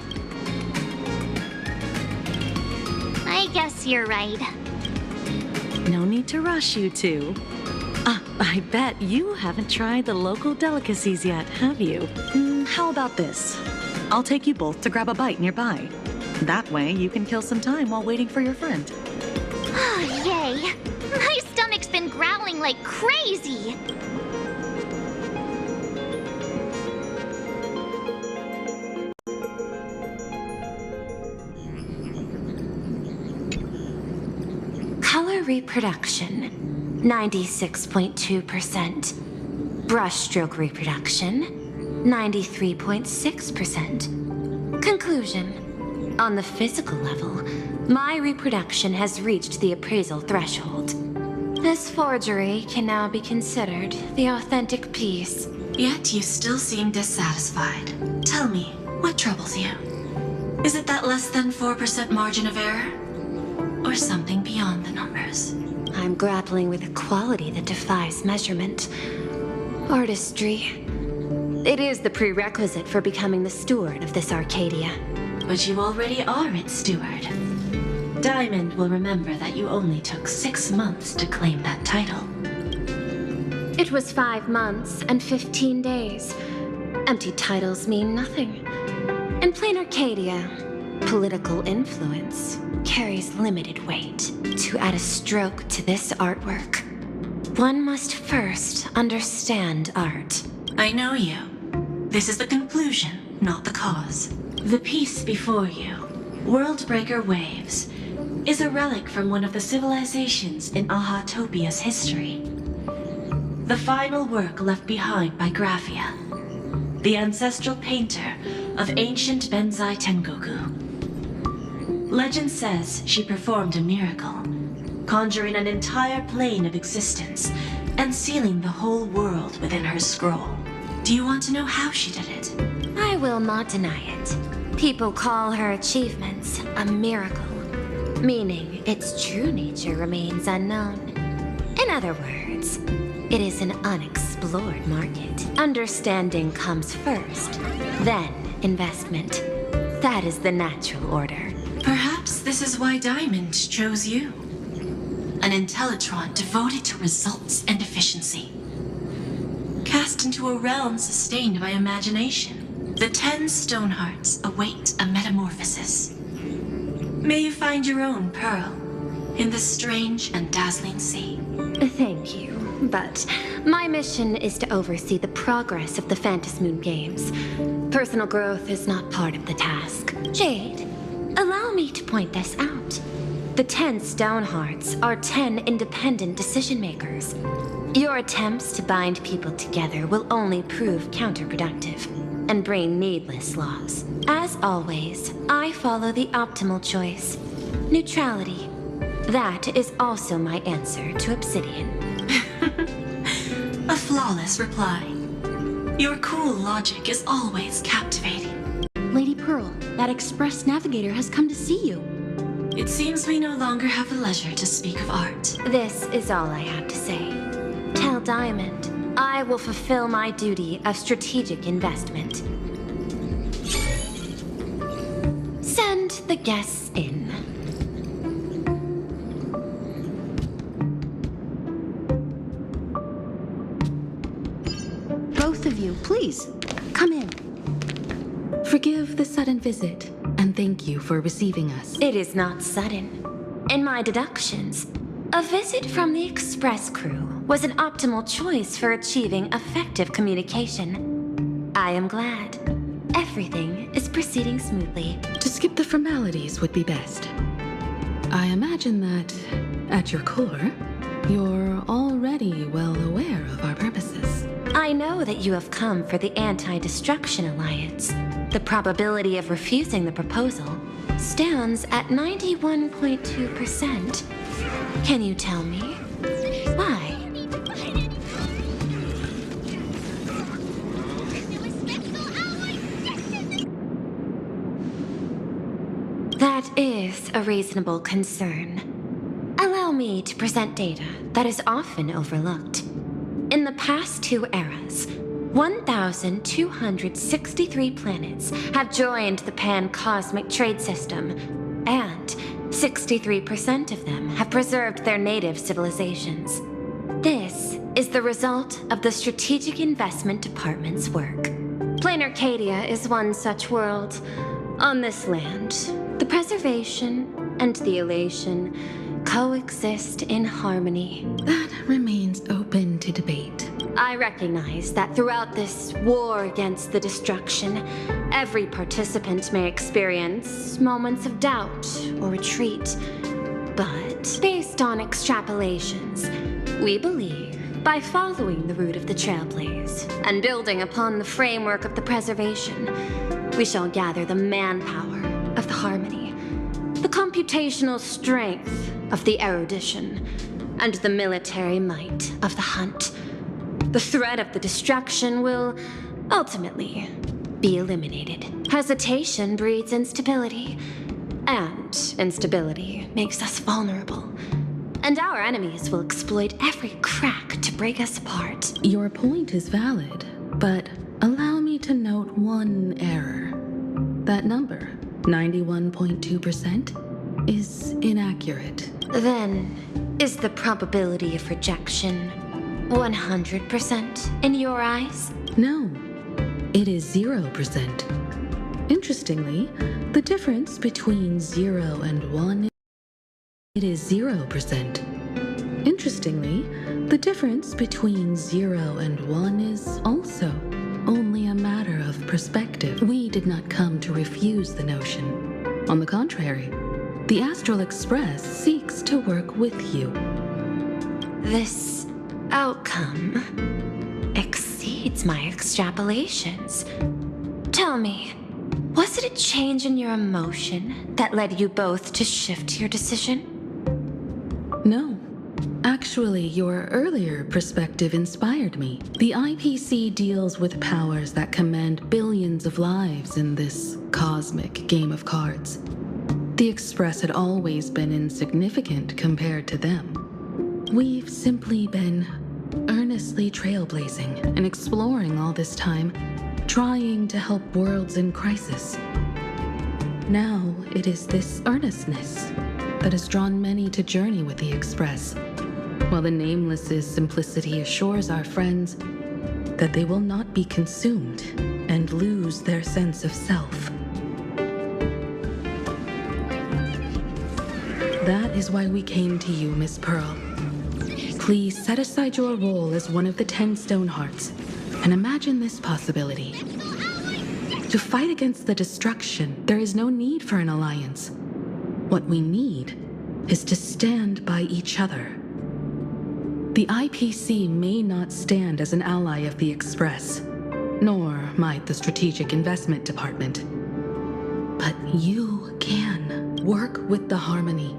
I guess you're right. No need to rush, you two. I bet you haven't tried the local delicacies yet, have you? How about this? I'll take you both to grab a bite nearby. That way, you can kill some time while waiting for your friend. Oh, yay. My stomach's been growling like crazy. Color reproduction, 96.2%. Brushstroke reproduction, 93.6%. Conclusion. On the physical level, my reproduction has reached the appraisal threshold. This forgery can now be considered the authentic piece. Yet you still seem dissatisfied. Tell me, what troubles you? Is it that less than 4% margin of error? Or something beyond the numbers? I'm grappling with a quality that defies measurement. Artistry. It is the prerequisite for becoming the steward of this Arcadia. But you already are its steward. Diamond will remember that you only took 6 months to claim that title. It was 5 months and 15 days. Empty titles mean nothing. In plain Arcadia, political influence carries limited weight. To add a stroke to this artwork, one must first understand art. I know you. This is the conclusion, not the cause. The piece before you, Worldbreaker Waves, is a relic from one of the civilizations in Ahatopia's history. The final work left behind by Graphia, the ancestral painter of ancient Benzai Tengoku. Legend says she performed a miracle, conjuring an entire plane of existence and sealing the whole world within her scroll. Do you want to know how she did it? I will not deny it. People call her achievements a miracle, meaning its true nature remains unknown. In other words, it is an unexplored market. Understanding comes first, then investment. That is the natural order. Perhaps this is why Diamond chose you. An Intellitron devoted to results and efficiency. Cast into a realm sustained by imagination, the 10 Stonehearts await a metamorphosis. May you find your own pearl in this strange and dazzling sea. Thank you, but my mission is to oversee the progress of the Phantasmoon Games. Personal growth is not part of the task. Jade, allow me to point this out. The 10 Stonehearts are 10 independent decision-makers. Your attempts to bind people together will only prove counterproductive and bring needless loss. As always, I follow the optimal choice. Neutrality. That is also my answer to Obsidian. A flawless reply. Your cool logic is always captivating. Lady Pearl, that Express Navigator has come to see you. It seems we no longer have the leisure to speak of art. This is all I have to say. Tell Diamond, I will fulfill my duty of strategic investment. Send the guests in. Both of you, please, come in. Forgive the sudden visit, and thank you for receiving us. It is not sudden. In my deductions, a visit from the Express crew was an optimal choice for achieving effective communication. I am glad. Everything is proceeding smoothly. To skip the formalities would be best. I imagine that, at your core, you're already well aware of our purposes. I know that you have come for the Anti-Destruction Alliance. The probability of refusing the proposal stands at 91.2%. Can you tell me why? That is a reasonable concern. Allow me to present data that is often overlooked. In the past 2 eras, 1,263 planets have joined the Pan-Cosmic Trade System, and 63% of them have preserved their native civilizations. This is the result of the Strategic Investment Department's work. Plain Arcadia is one such world. On this land, the preservation and the elation coexist in harmony. That remains open to debate. I recognize that throughout this war against the destruction, every participant may experience moments of doubt or retreat. But based on extrapolations, we believe by following the route of the Trailblaze and building upon the framework of the preservation, we shall gather the manpower of the harmony, the computational strength of the erudition, and the military might of the hunt. The threat of the destruction will ultimately be eliminated. Hesitation breeds instability, and instability makes us vulnerable. And our enemies will exploit every crack to break us apart. Your point is valid, but allow me to note one error. That number, 91.2%, is inaccurate. Then, is the probability of rejection 100% in your eyes? No, it is 0%. Interestingly, the difference between 0 and 1, it is 0%. Interestingly, the difference between 0 and 1 is also only a matter of perspective. We did not come to refuse the notion. On the contrary, the Astral Express seeks to work with you. This outcome exceeds my extrapolations. Tell me, was it a change in your emotion that led you both to shift your decision? No. Actually, your earlier perspective inspired me. The IPC deals with powers that command billions of lives in this cosmic game of cards. The Express had always been insignificant compared to them. We've simply been earnestly trailblazing and exploring all this time, trying to help worlds in crisis. Now it is this earnestness that has drawn many to journey with the Express, while the Nameless's simplicity assures our friends that they will not be consumed and lose their sense of self. That is why we came to you, Miss Pearl. Please set aside your role as one of the 10 Stonehearts and imagine this possibility. To fight against the destruction, there is no need for an alliance. What we need is to stand by each other. The IPC may not stand as an ally of the Express, nor might the Strategic Investment Department. But you can work with the harmony,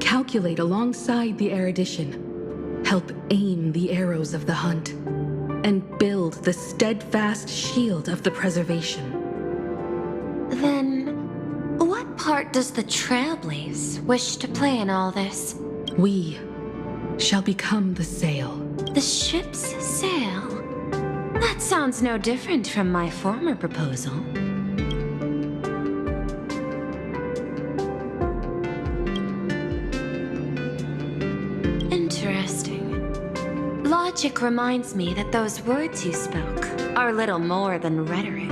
calculate alongside the erudition, help aim the arrows of the hunt, and build the steadfast shield of the preservation. Then, what part does the Trailblaze wish to play in all this? We shall become the sail. The ship's sail? That sounds no different from my former proposal. Interesting. Logic reminds me that those words you spoke are little more than rhetoric.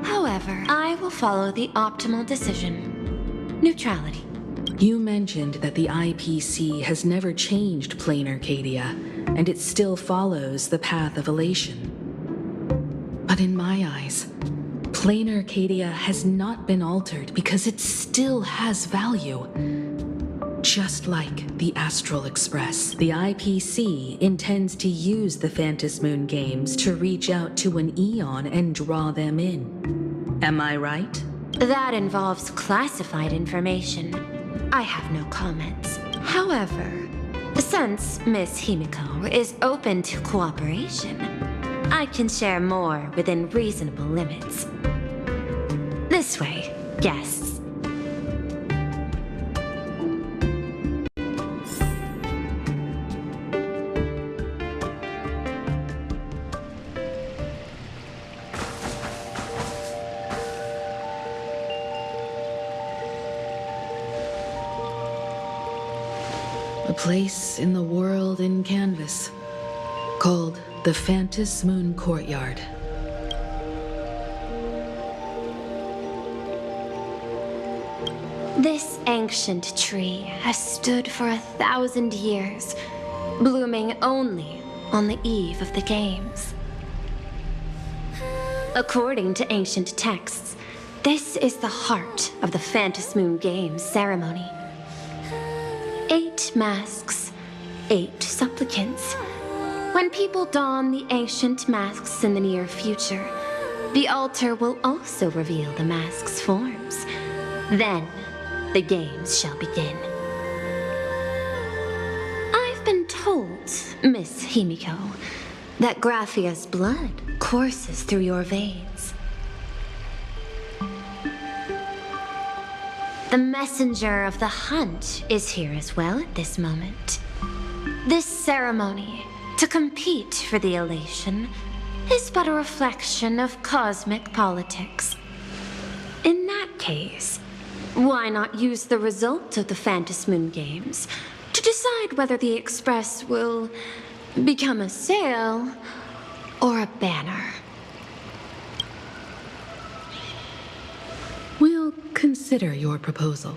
However, I will follow the optimal decision. Neutrality. You mentioned that the IPC has never changed Plain Arcadia, and it still follows the path of elation. But in my eyes, Plain Arcadia has not been altered because it still has value. Just like the Astral Express, the IPC intends to use the Phantom Moon games to reach out to an Eon and draw them in. Am I right? That involves classified information. I have no comments. However, since Miss Himiko is open to cooperation, I can share more within reasonable limits. This way, guests. A place in the world in canvas. called the Fantis Moon Courtyard. This ancient tree has stood for 1,000 years, blooming only on the eve of the games. According to ancient texts, this is the heart of the Fantis Moon Games ceremony. 8 masks, 8 supplicants. When people don the ancient masks in the near future, the altar will also reveal the masks' forms. Then, the games shall begin. I've been told, Miss Himiko, that Graphia's blood courses through your veins. The messenger of the hunt is here as well at this moment. This ceremony, to compete for the elation, is but a reflection of cosmic politics. In that case, why not use the result of the Fantis Moon Games to decide whether the Express will become a sail or a banner? We'll consider your proposal.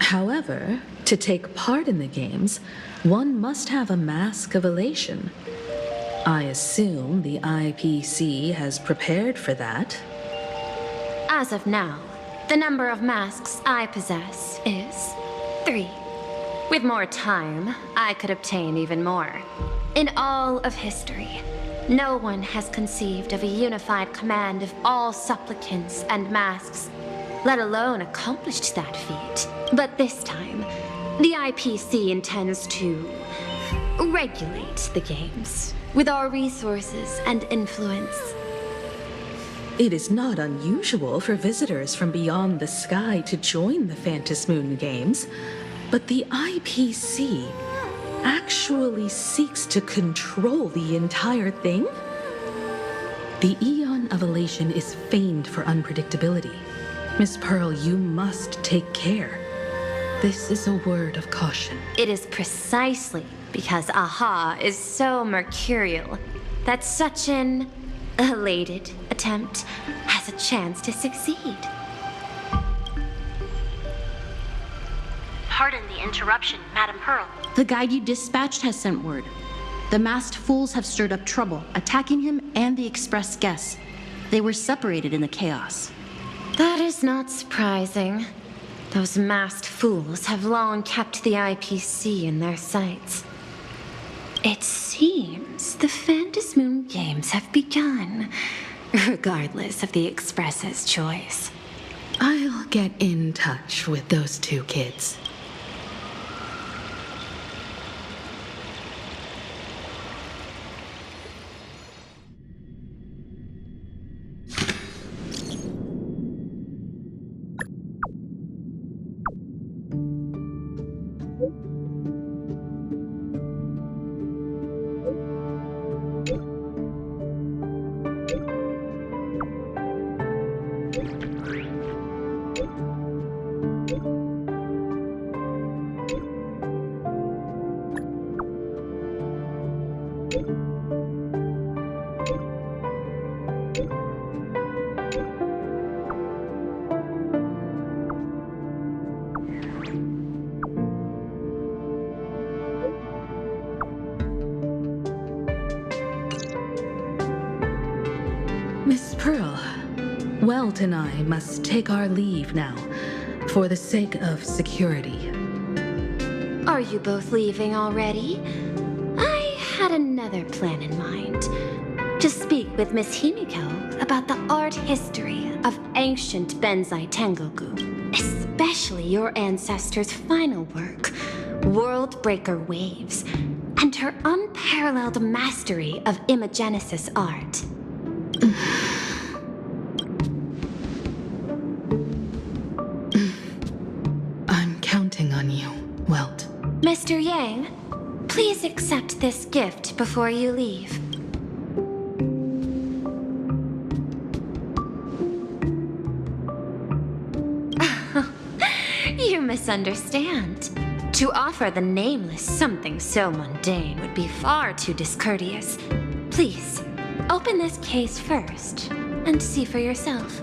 However, to take part in the games, one must have a mask of elation. I assume the IPC has prepared for that. As of now, the number of masks I possess is 3. With more time, I could obtain even more. In all of history, no one has conceived of a unified command of all supplicants and masks, let alone accomplished that feat. But this time, the IPC intends to regulate the games with our resources and influence. It is not unusual for visitors from beyond the sky to join the Fantis Moon Games, but the IPC actually seeks to control the entire thing? The Eon of Elation is famed for unpredictability. Miss Pearl, you must take care. This is a word of caution. It is precisely because Aha is so mercurial that such an elated attempt has a chance to succeed. Pardon the interruption, Madam Pearl. The guide you dispatched has sent word. The masked fools have stirred up trouble, attacking him and the express guests. They were separated in the chaos. That is not surprising. Those masked fools have long kept the IPC in their sights. It seems the Fantis Moon Games have begun, regardless of the Express's choice. I'll get in touch with those 2 kids. Miss Pearl, Welt and I must take our leave now, for the sake of security. Are you both leaving already? I had another plan in mind. To speak with Miss Himiko about the art history of ancient Benzai Tengoku, especially your ancestors' final work, World Breaker Waves, and her unparalleled mastery of imagenesis art. I'm counting on you, Welt. Mr. Yang, please accept this gift before you leave. You misunderstand. To offer the nameless something so mundane would be far too discourteous. Please, open this case first and see for yourself.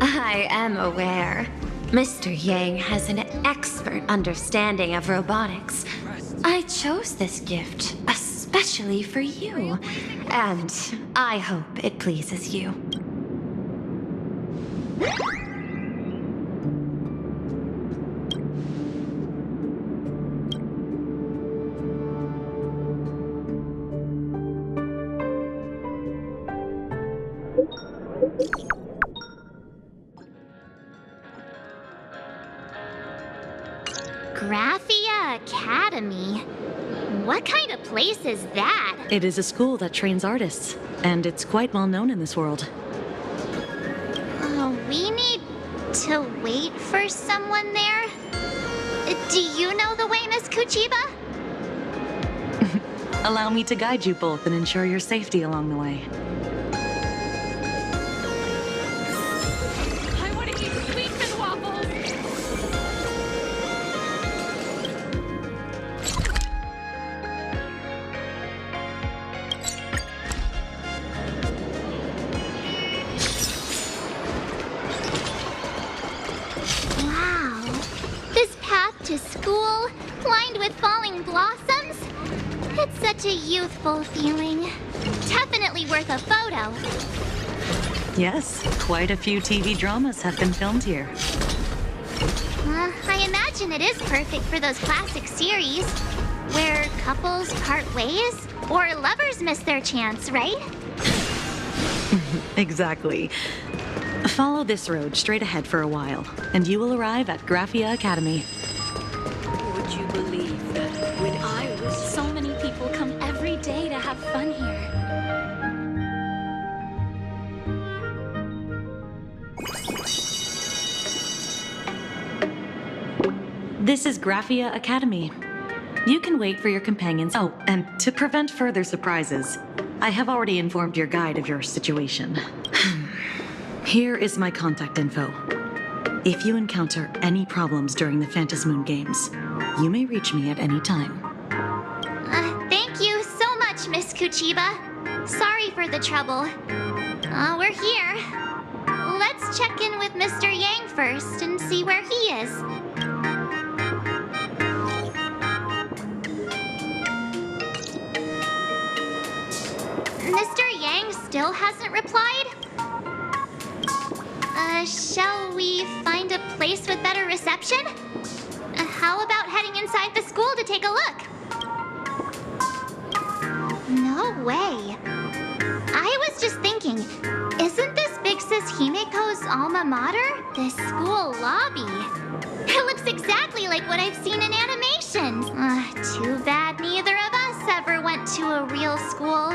I am aware. Mr. Yang has an expert understanding of robotics. I chose this gift especially for you, and I hope it pleases you. Graphia Academy? What kind of place is that? It is a school that trains artists, and it's quite well known in this world. We need to wait for someone there? Do you know the way, Miss Kuchiba? Allow me to guide you both and ensure your safety along the way. I want to eat sweet and waffles. Wow. This path to school, lined with falling blossoms? It's such a youthful feeling. Definitely worth a photo. Yes, quite a few TV dramas have been filmed here. I imagine it is perfect for those classic series where couples part ways or lovers miss their chance, right? Exactly. Follow this road straight ahead for a while, and you will arrive at Graphia Academy. Would you believe that when I was... So many people come every day to have fun here. This is Graphia Academy. You can wait for your companions. Oh, and to prevent further surprises, I have already informed your guide of your situation. Here is my contact info. If you encounter any problems during the Phantasmoon Games, you may reach me at any time. Thank you so much, Miss Kuchiba. Sorry for the trouble. We're here. Let's check in with Mr. Yang first and see where he is. Mr. Yang still hasn't replied? Shall we find a place with better reception? How about heading inside the school to take a look? No way. I was just thinking, isn't this Big Sis Himiko's alma mater? The school lobby. It looks exactly like what I've seen in animations. Too bad neither of us ever went to a real school.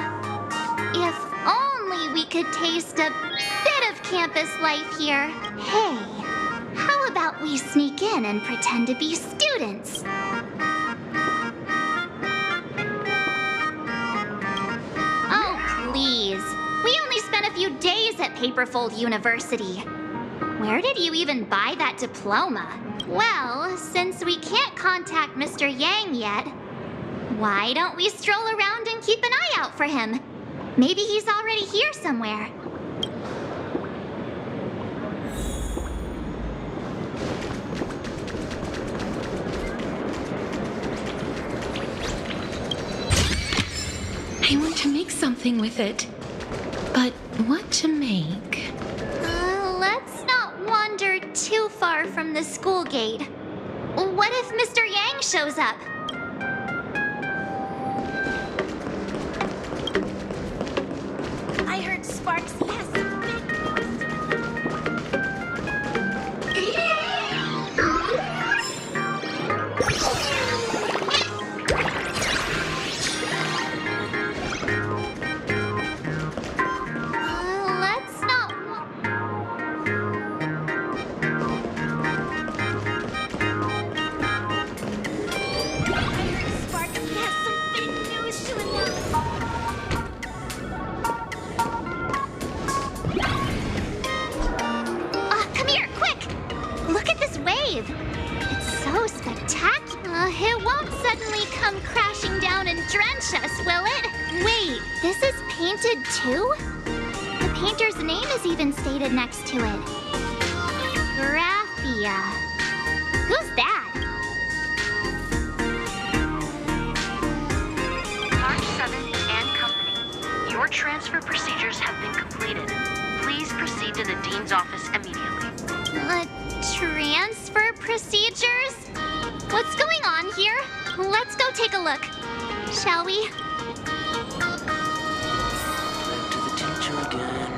If only we could taste a bit of campus life here. Hey, how about we sneak in and pretend to be students? Oh, please. We only spent a few days at Paperfold University. Where did you even buy that diploma? Well, since we can't contact Mr. Yang yet, why don't we stroll around and keep an eye out for him? Maybe he's already here somewhere. I want to make something with it. But what to make? Let's not wander too far from the school gate. What if Mr. Yang shows up? I heard Sparks has Let's not... Sparks has some big news to announce. cave. It's so spectacular. It won't suddenly come crashing down and drench us, will it? Wait, this is painted too? The painter's name is even stated next to it. Graphia. Who's that? March 7th and Company. Your transfer procedures have been completed. Please proceed to the Dean's office immediately. Transfer procedures? What's going on here? Let's go take a look. Shall we? To the teacher again.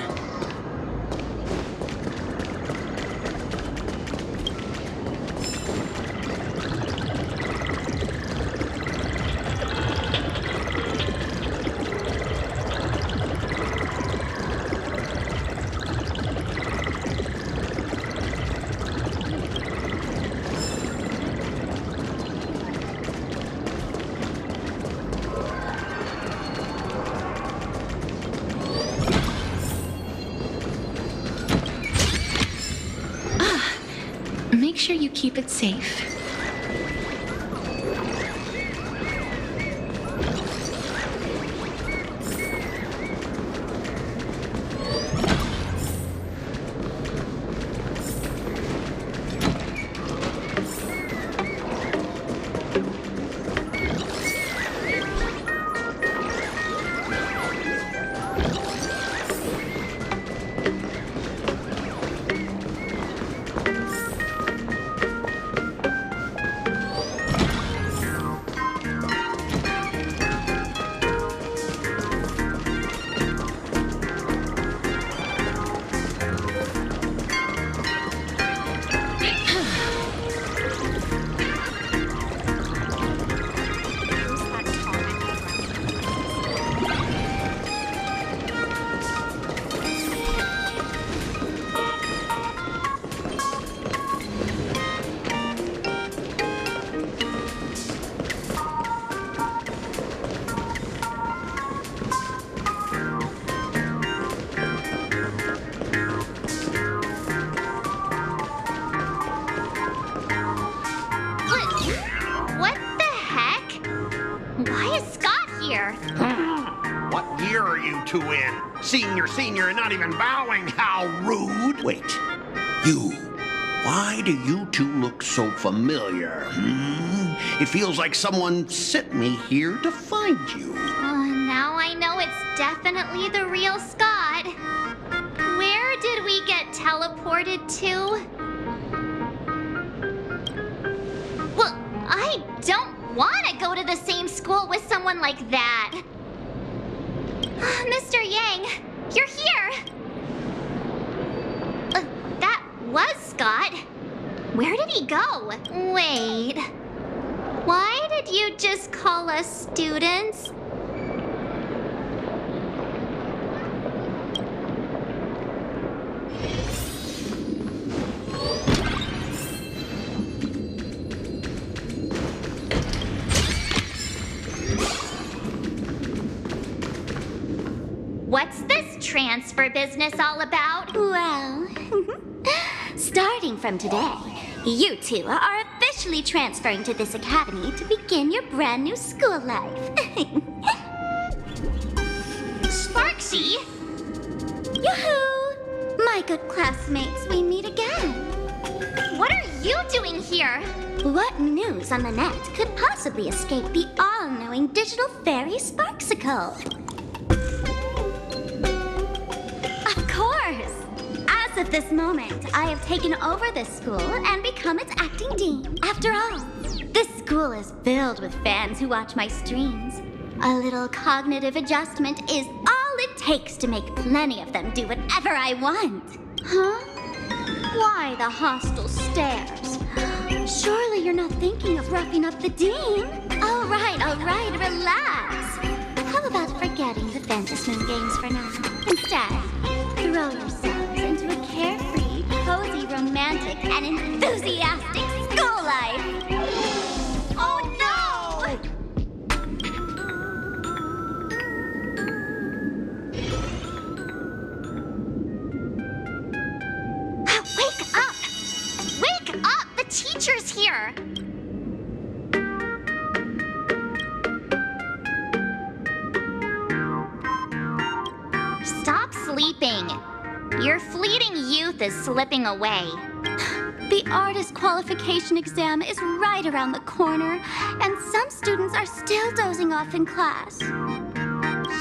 Make sure you keep it safe. What the heck? Why is Scott here? What year are you two in? Senior, and not even bowing. How rude. Wait, you. Why do you two look so familiar? It feels like someone sent me here to find you. Now I know it's definitely the real Scott. Where did we get teleported to? Well, I don't want to go to the same school with someone like that. Mr. Yang, you're here. That was Scott. Where did he go? Wait. Why did you just call us students? What's this transfer business all about? Well, starting from today, you two are officially transferring to this academy to begin your brand new school life. Sparksy? Yoo-hoo! My good classmates, we meet again. What are you doing here? What news on the net could possibly escape the all-knowing digital fairy Sparksicle? Of course! As of this moment, I have taken over this school and become its acting dean. After all, this school is filled with fans who watch my streams. A little cognitive adjustment is all it takes to make plenty of them do whatever I want. Huh? Why the hostile stares? Surely you're not thinking of roughing up the dean? All right, relax. How about forgetting the Ventus Moon games for now? Instead, throw yourselves into a carefree, cozy, romantic, and enthusiastic school life. Oh no! Wake up! Wake up! The here. Stop sleeping. Your fleeting youth is slipping away. The artist qualification exam is right around the corner, and some students are still dozing off in class.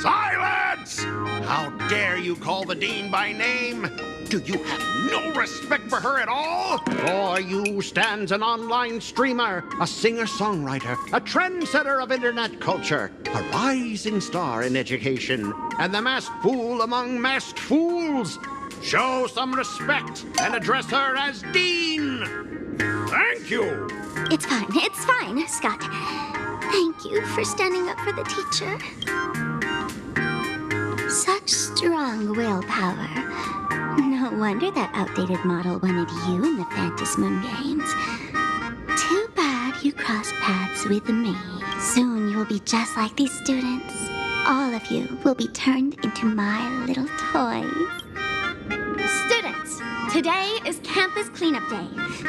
Silence! How dare you call the dean by name? Do you have no respect for her at all? For you stands an online streamer, a singer-songwriter, a trendsetter of internet culture, a rising star in education, and the masked fool among masked fools. Show some respect and address her as Dean. Thank you. It's fine, Scott. Thank you for standing up for the teacher. Such strong willpower. No wonder that outdated model wanted you in the Phantasmoon Games. Too bad you crossed paths with me. Soon you will be just like these students. All of you will be turned into my little toys. Students, today is Campus Cleanup Day,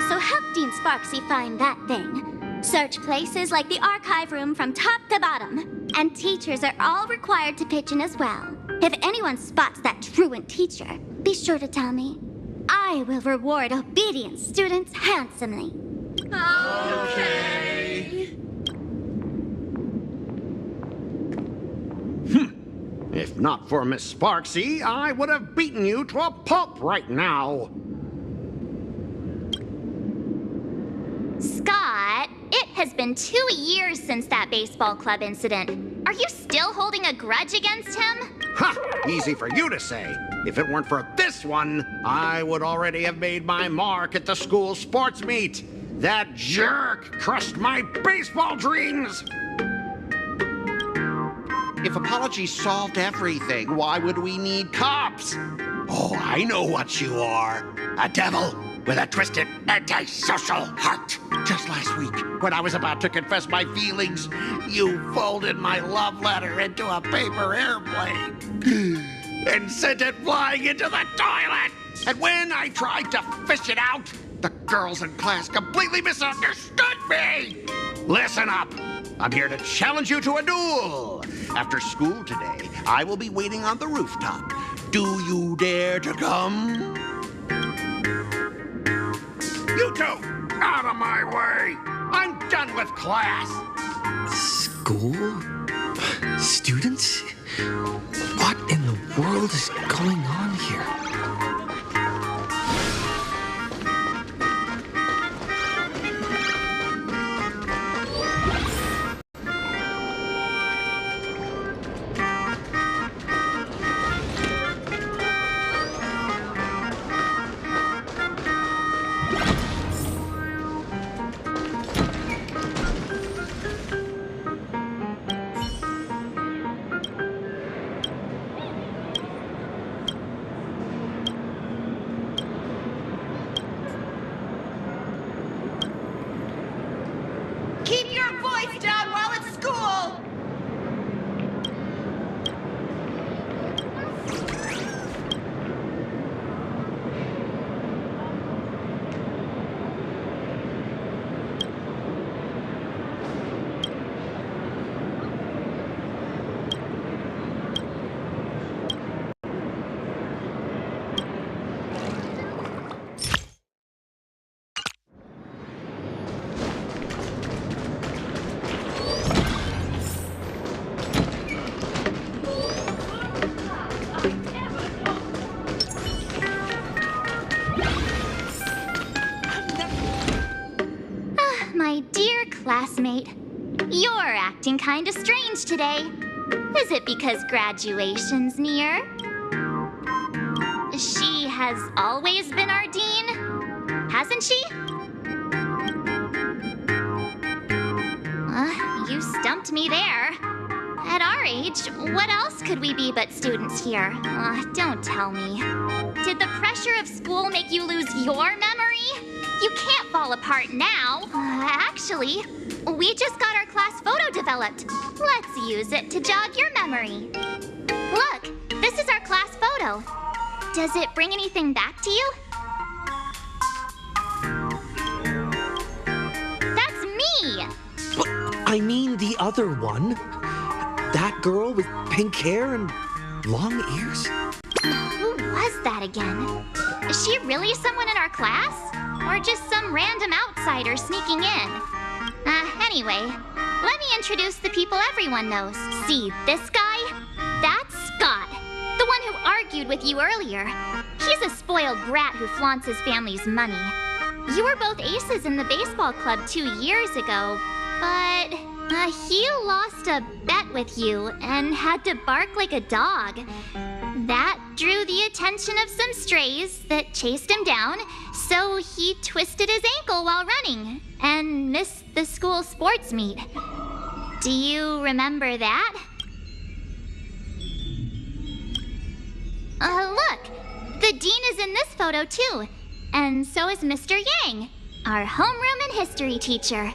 so help Dean Sparksy find that thing. Search places like the archive room from top to bottom. And teachers are all required to pitch in as well. If anyone spots that truant teacher, be sure to tell me. I will reward obedient students handsomely. Okay. If not for Miss Sparksy, I would have beaten you to a pulp right now. Scott, it has been 2 years since that baseball club incident. Are you still holding a grudge against him? Ha! Easy for you to say. If it weren't for this one, I would already have made my mark at the school sports meet. That jerk crushed my baseball dreams! If apologies solved everything, why would we need cops? Oh, I know what you are. A devil with a twisted, antisocial heart. Just last week, when I was about to confess my feelings, you folded my love letter into a paper airplane and sent it flying into the toilet. And when I tried to fish it out, the girls in class completely misunderstood me. Listen up. I'm here to challenge you to a duel. After school today, I will be waiting on the rooftop. Do you dare to come? You two, out of my way! I'm done with class! School? Students? What in the world is going on here? Keep your voice down while it's school! My dear classmate, you're acting kinda strange today. Is it because graduation's near? She has always been our dean, hasn't she? You stumped me there. At our age, what else could we be but students here? Don't tell me. Did the pressure of school make you lose your memory? You can't fall apart now. Actually, we just got our class photo developed. Let's use it to jog your memory. Look, this is our class photo. Does it bring anything back to you? I mean the other one. That girl with pink hair and long ears? Who was that again? Is she really someone in our class? Or just some random outsider sneaking in? Anyway, let me introduce the people everyone knows. See this guy? That's Scott, the one who argued with you earlier. He's a spoiled brat who flaunts his family's money. You were both aces in the baseball club 2 years ago, but he lost a bet with you and had to bark like a dog. That drew the attention of some strays that chased him down, so he twisted his ankle while running and missed the school sports meet. Do you remember that? Look! The dean is in this photo too, and so is Mr. Yang, our homeroom and history teacher.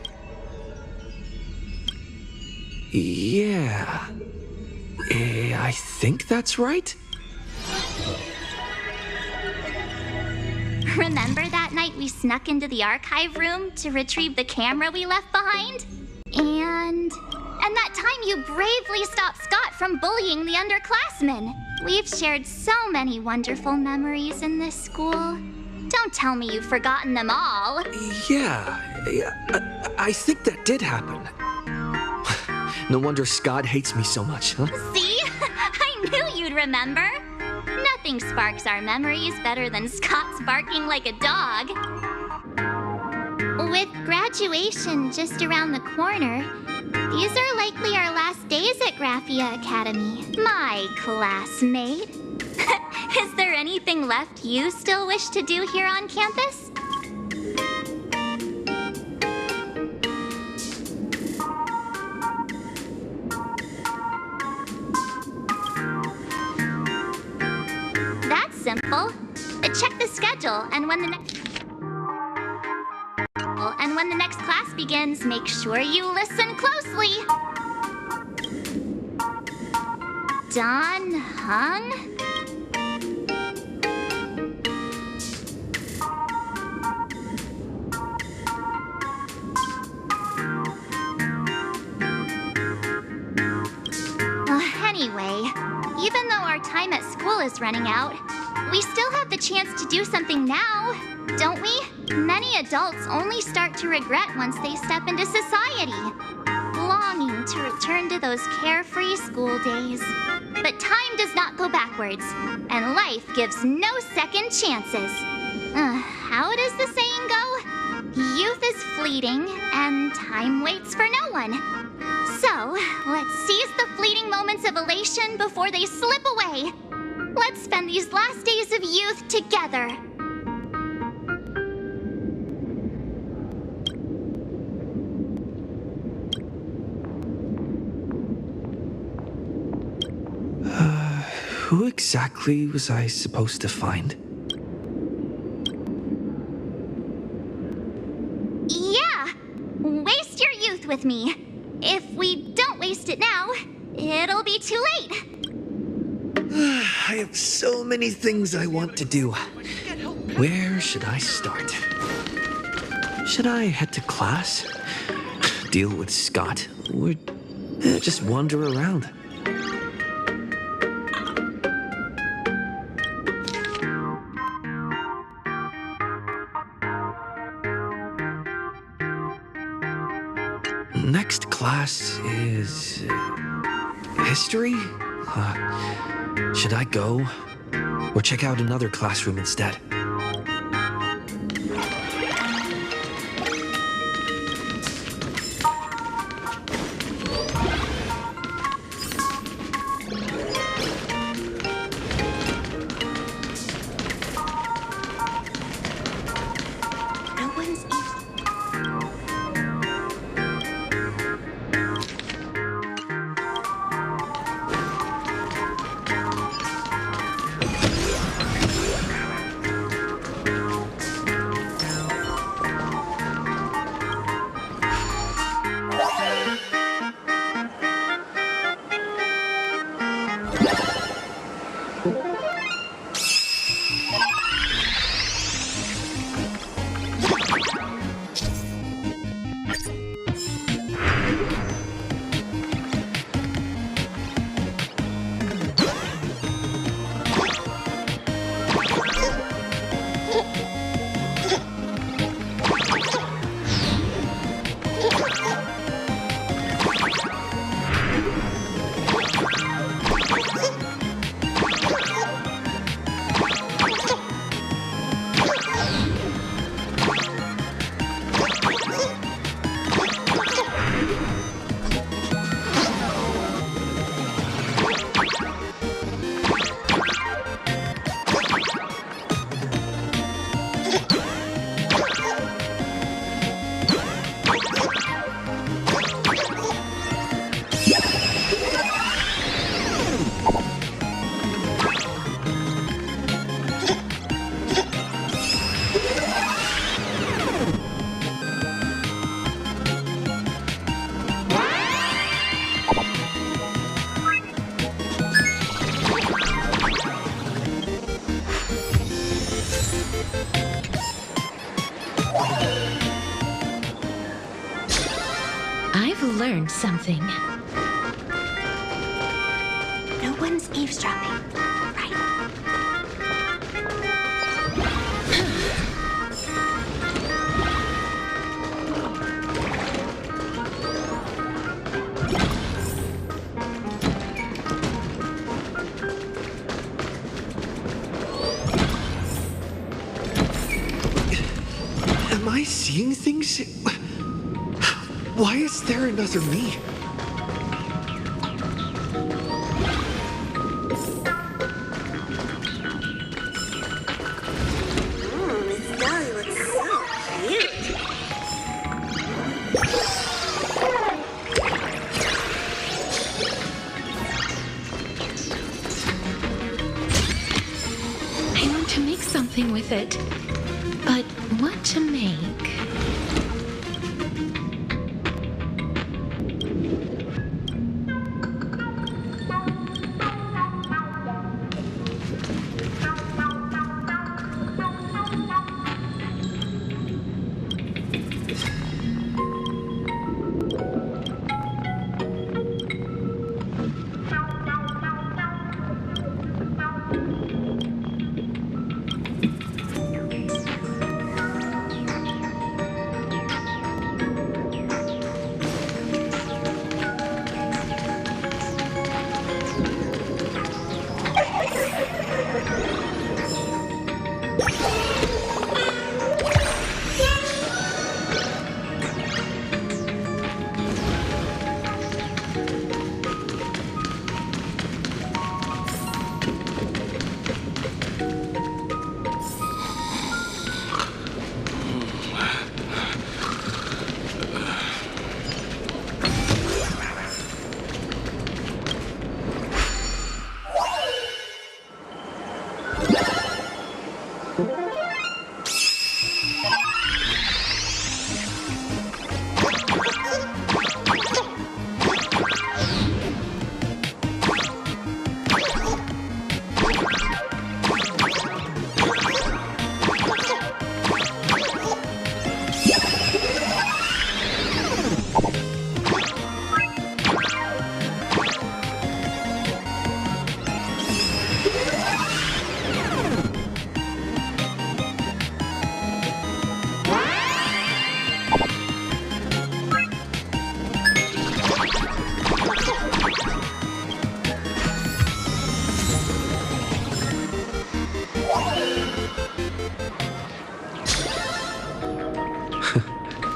Yeah. I think that's right. Remember that night we snuck into the archive room to retrieve the camera we left behind? And that time you bravely stopped Scott from bullying the underclassmen. We've shared so many wonderful memories in this school. Don't tell me you've forgotten them all. Yeah, I think that did happen. No wonder Scott hates me so much, huh? See? I knew you'd remember. Nothing sparks our memories better than Scott's barking like a dog. With graduation just around the corner, these are likely our last days at Graphia Academy, my classmate. Is there anything left you still wish to do here on campus? That's simple. Check the schedule, and when the next class begins, make sure you listen closely. Don Hung? Anyway, even though our time at school is running out, we still have the chance to do something now, don't we? Many adults only start to regret once they step into society, longing to return to those carefree school days. But time does not go backwards, and life gives no second chances. How does the saying go? Youth is fleeting, and time waits for no one. So, let's seize the fleeting moments of elation before they slip away. Let's spend these last days of youth together. Who exactly was I supposed to find? Yeah! Waste your youth with me. If we don't waste it now, it'll be too late. I have so many things I want to do. Where should I start? Should I head to class? Deal with Scott? Or just wander around? Next class is history? Should I go? Or check out another classroom instead? I've learned something. No one's eavesdropping, right? Am I seeing things? Why is there another me? Miss Dolly looks so cute. I want to make something with it. But what to make?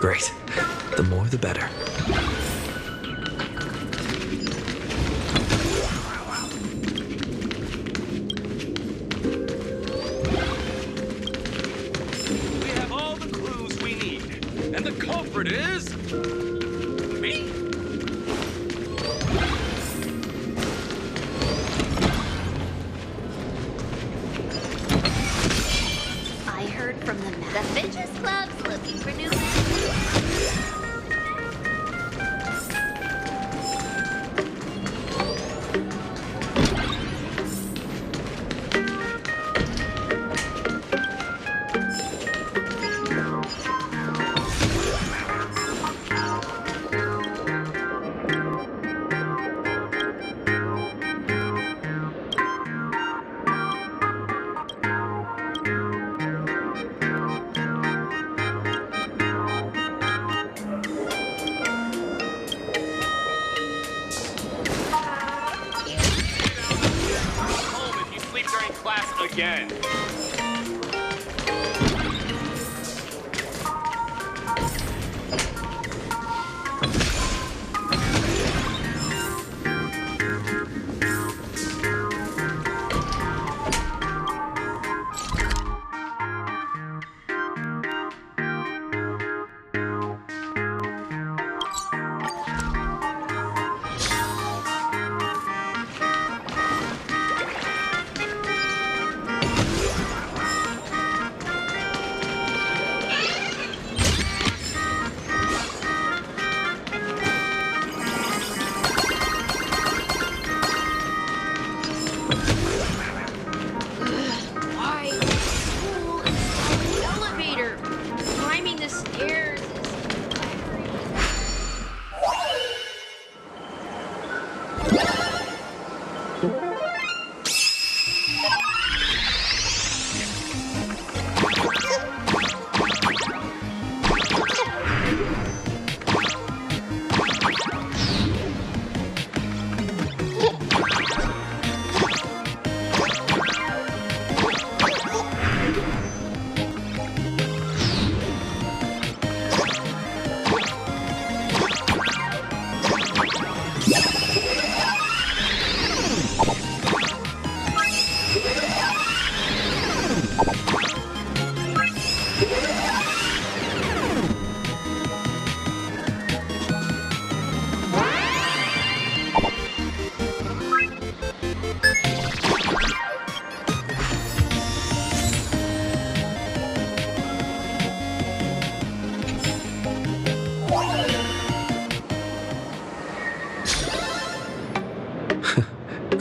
Great. The more the better. We have all the clues we need. And the culprit is... me. I heard from the Fitness Club's looking for new members. Again.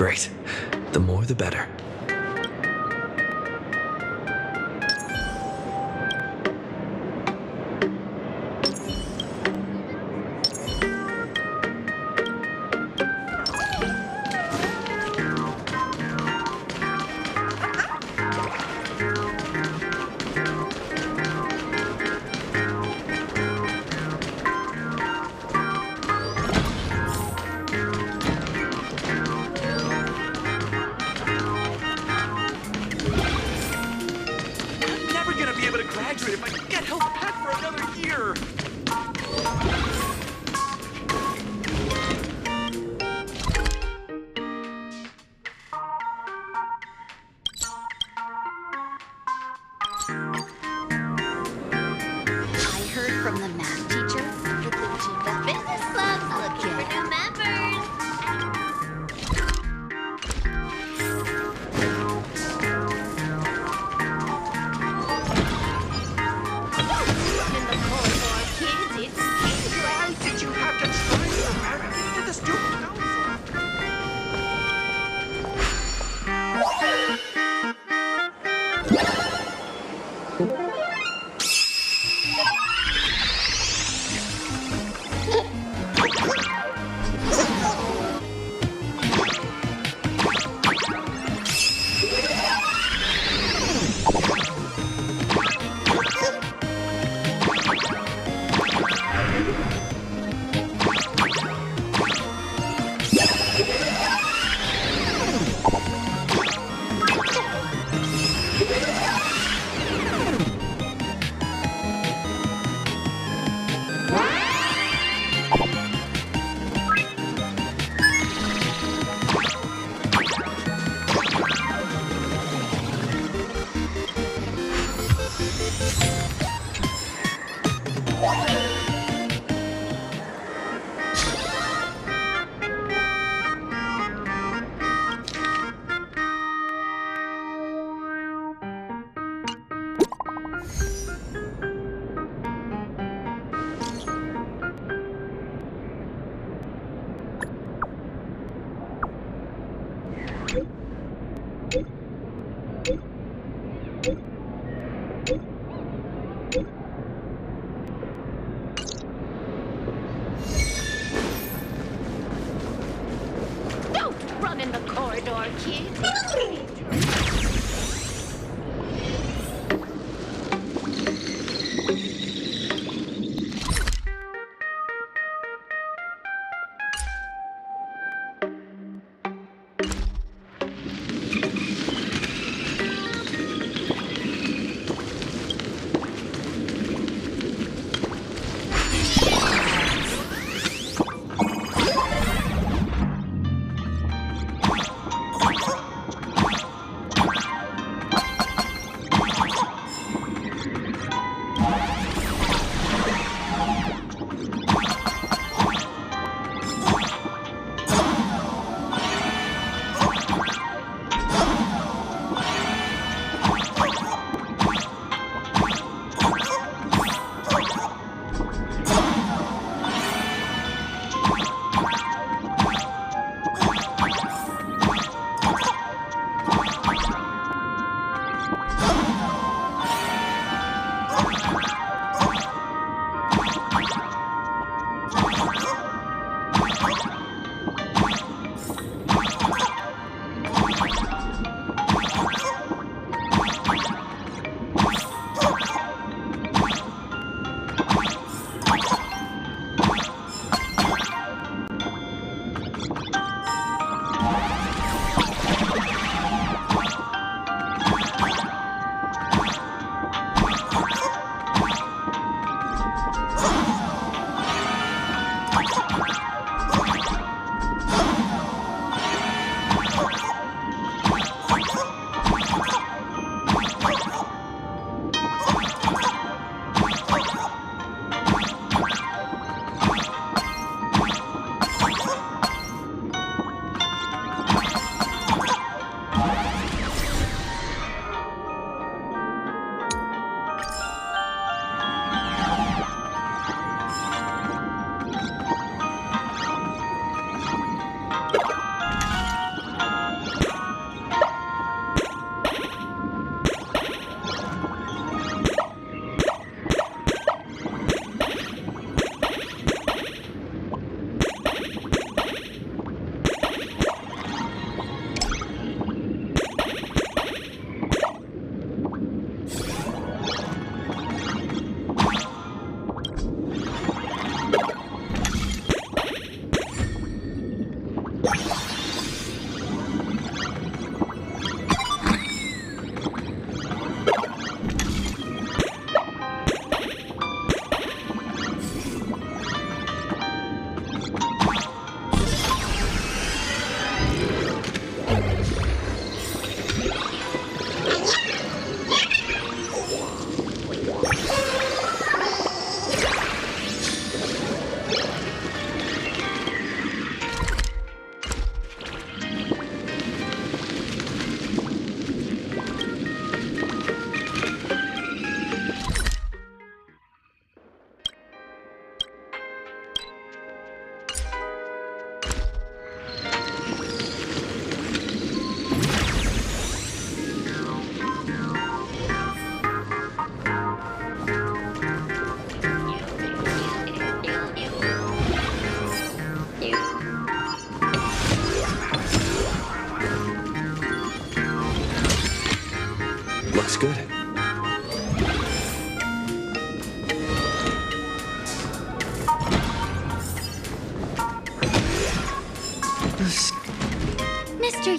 Great. The more the better. If I get held back for another year. I heard from the math teacher that the business club's looking for new members. Don't run in the corridor, kid.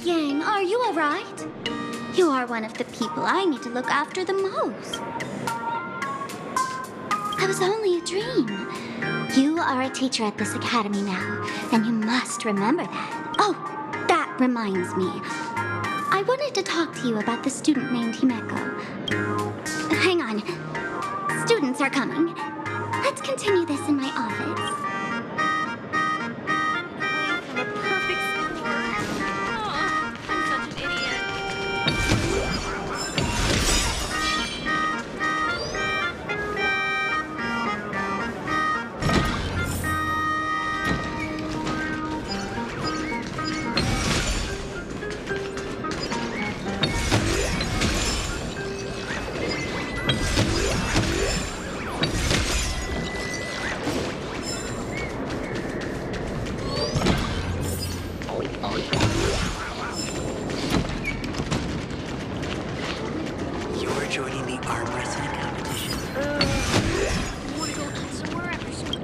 Yang, are you alright? You are one of the people I need to look after the most. That was only a dream. You are a teacher at this academy now, and you must remember that. Oh, that reminds me. I wanted to talk to you about the student named Himeko. Hang on. Students are coming. Let's continue this in my office. From a perfect score. Oh, I'm such an idiot. You're joining the arm wrestling competition. I want to go eat somewhere after school.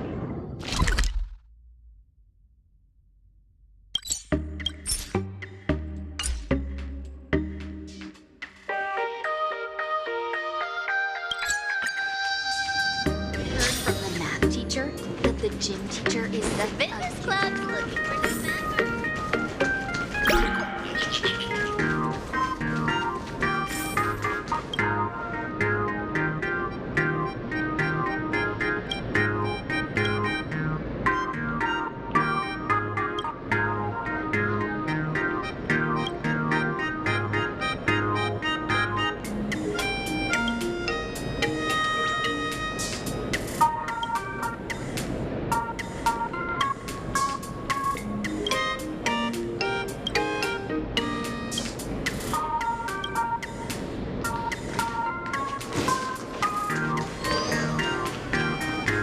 Heard from the math teacher that the gym teacher is the fitness club looking for new members.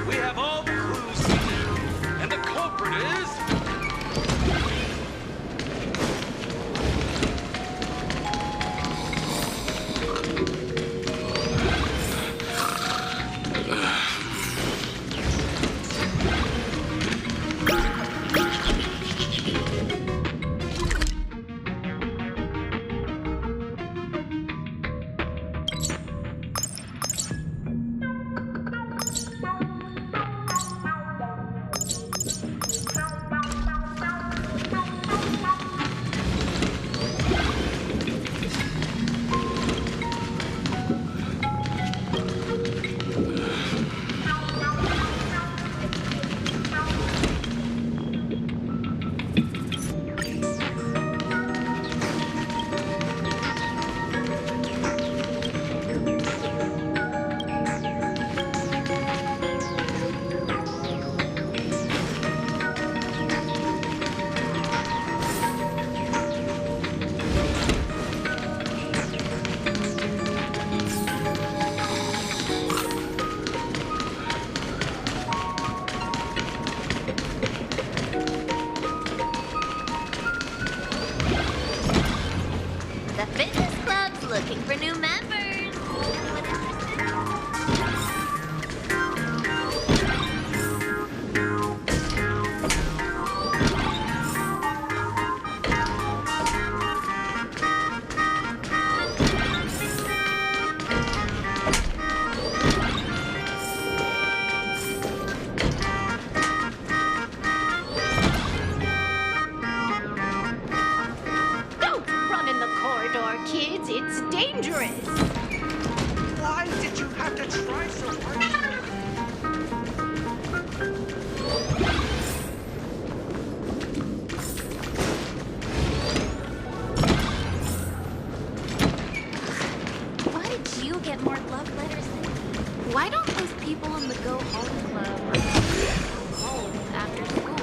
We have all the clues we need, and the culprit is... The fitness club's looking for new members. Don't run in the corridor, kids. It's dangerous. Why did you have to try so hard? Why did you get more love letters than me? Why don't those people in the Go Home Club go home after school?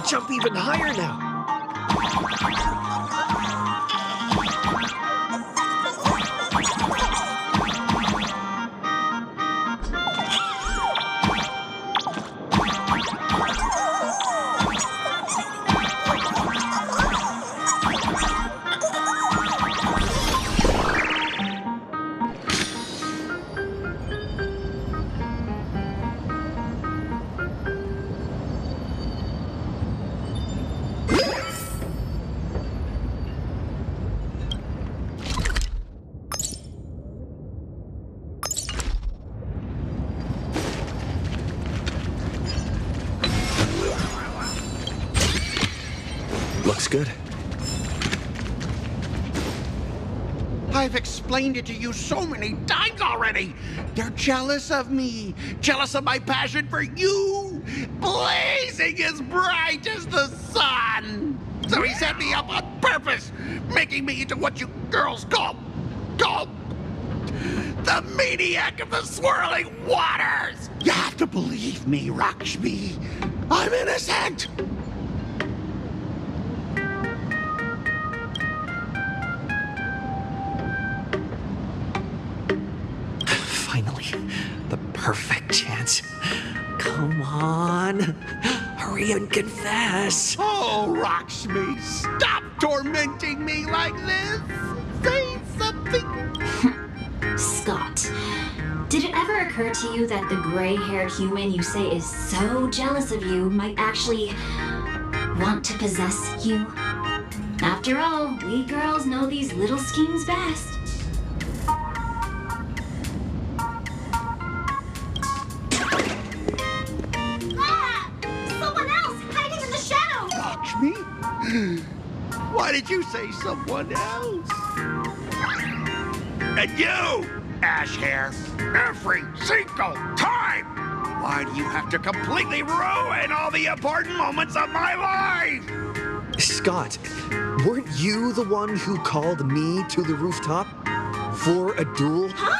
jump even higher now. Looks good. I've explained it to you so many times already. They're jealous of me, jealous of my passion for you, blazing as bright as the sun. So he set me up on purpose, making me into what you girls call the maniac of the swirling waters. You have to believe me, Lakshmi. I'm innocent. Finally, the perfect chance. Come on, hurry and confess. Oh, Lakshmi, stop tormenting me like this. Say something. Scott, did it ever occur to you that the gray-haired human you say is so jealous of you might actually want to possess you? After all, we girls know these little schemes best. Why did you say someone else? And you, Ash Hair, every single time! Why do you have to completely ruin all the important moments of my life? Scott, weren't you the one who called me to the rooftop for a duel? Huh?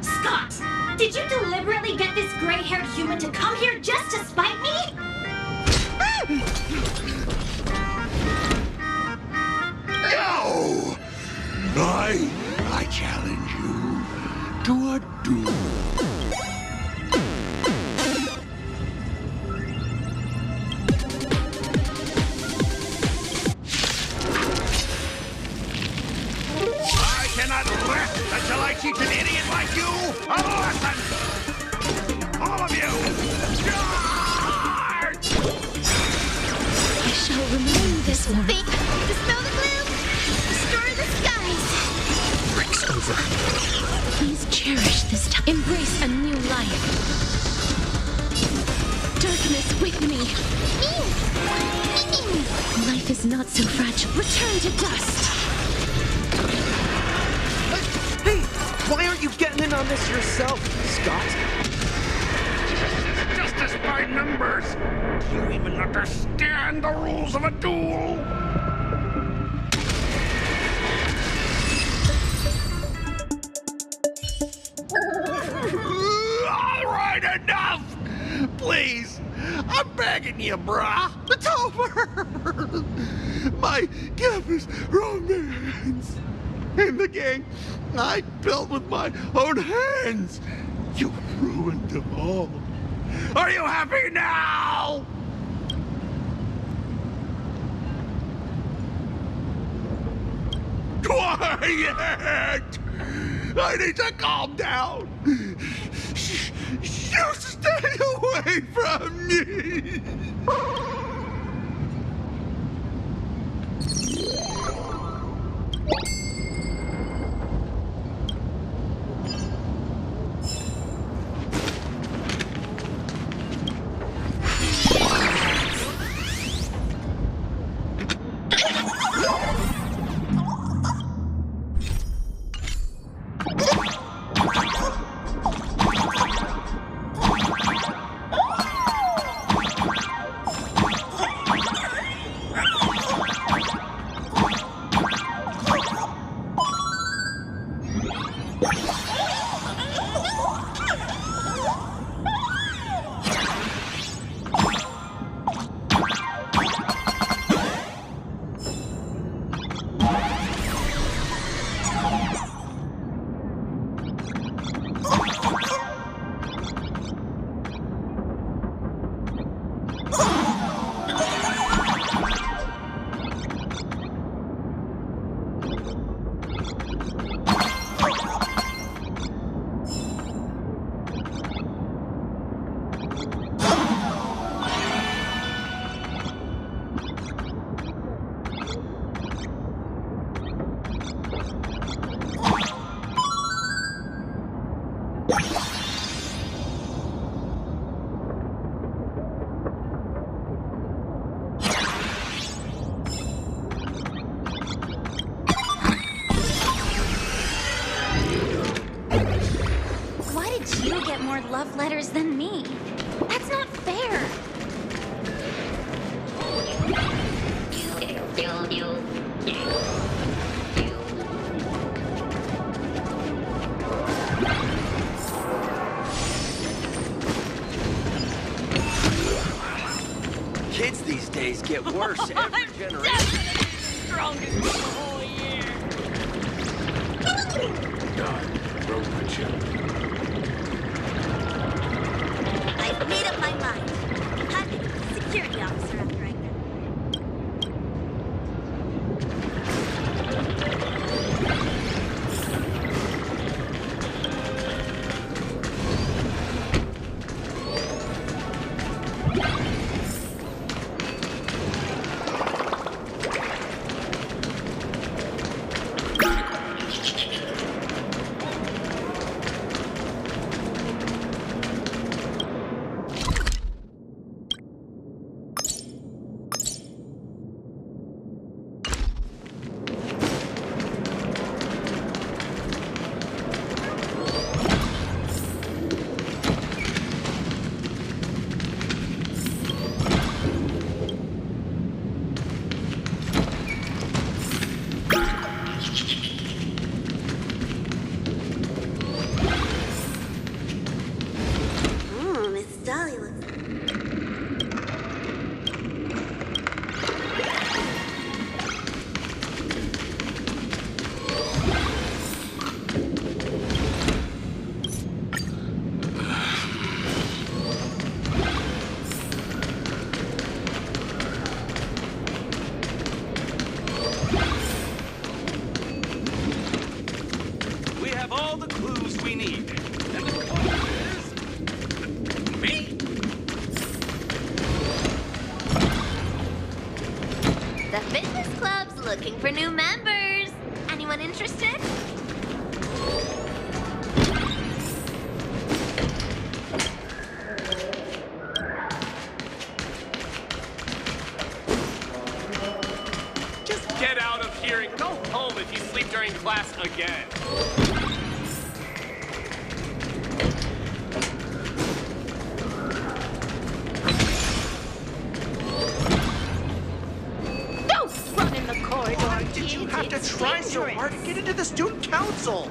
Scott, did you deliberately get this gray-haired human to come here just to spite me? No! I challenge you to a duel. I cannot rest until I teach an idiot like you a lesson! All of you! Charge! I shall remain this one. Dispel the gloom! Restore the skies! Breaks over. Please cherish this time. Embrace a new life. Darkness with me. Life is not so fragile. Return to dust. Hey, why aren't you getting in on this yourself, Scott? Justice by numbers. Do you even understand the rules of a duel? All right, enough! Please, I'm begging you, brah. It's over. My campus romance in the gang I built with my own hands. You ruined them all. Are you happy now? Quiet! I need to calm down. You stay away from me. letters than me. That's not fair. Kids these days get worse every generation. Strongest of the whole year. God, broke the chip. I've made up my mind. I'm gonna be a security officer after I graduate. Miss Dolly looks... We have all the clues we need. And the clue is... me! The fitness club's looking for new members. Anyone interested? Just get out of here and go home if you sleep during class again. Don't run in the corridor, Why did you kids. have to It's try so dangerous. hard to get into the student council?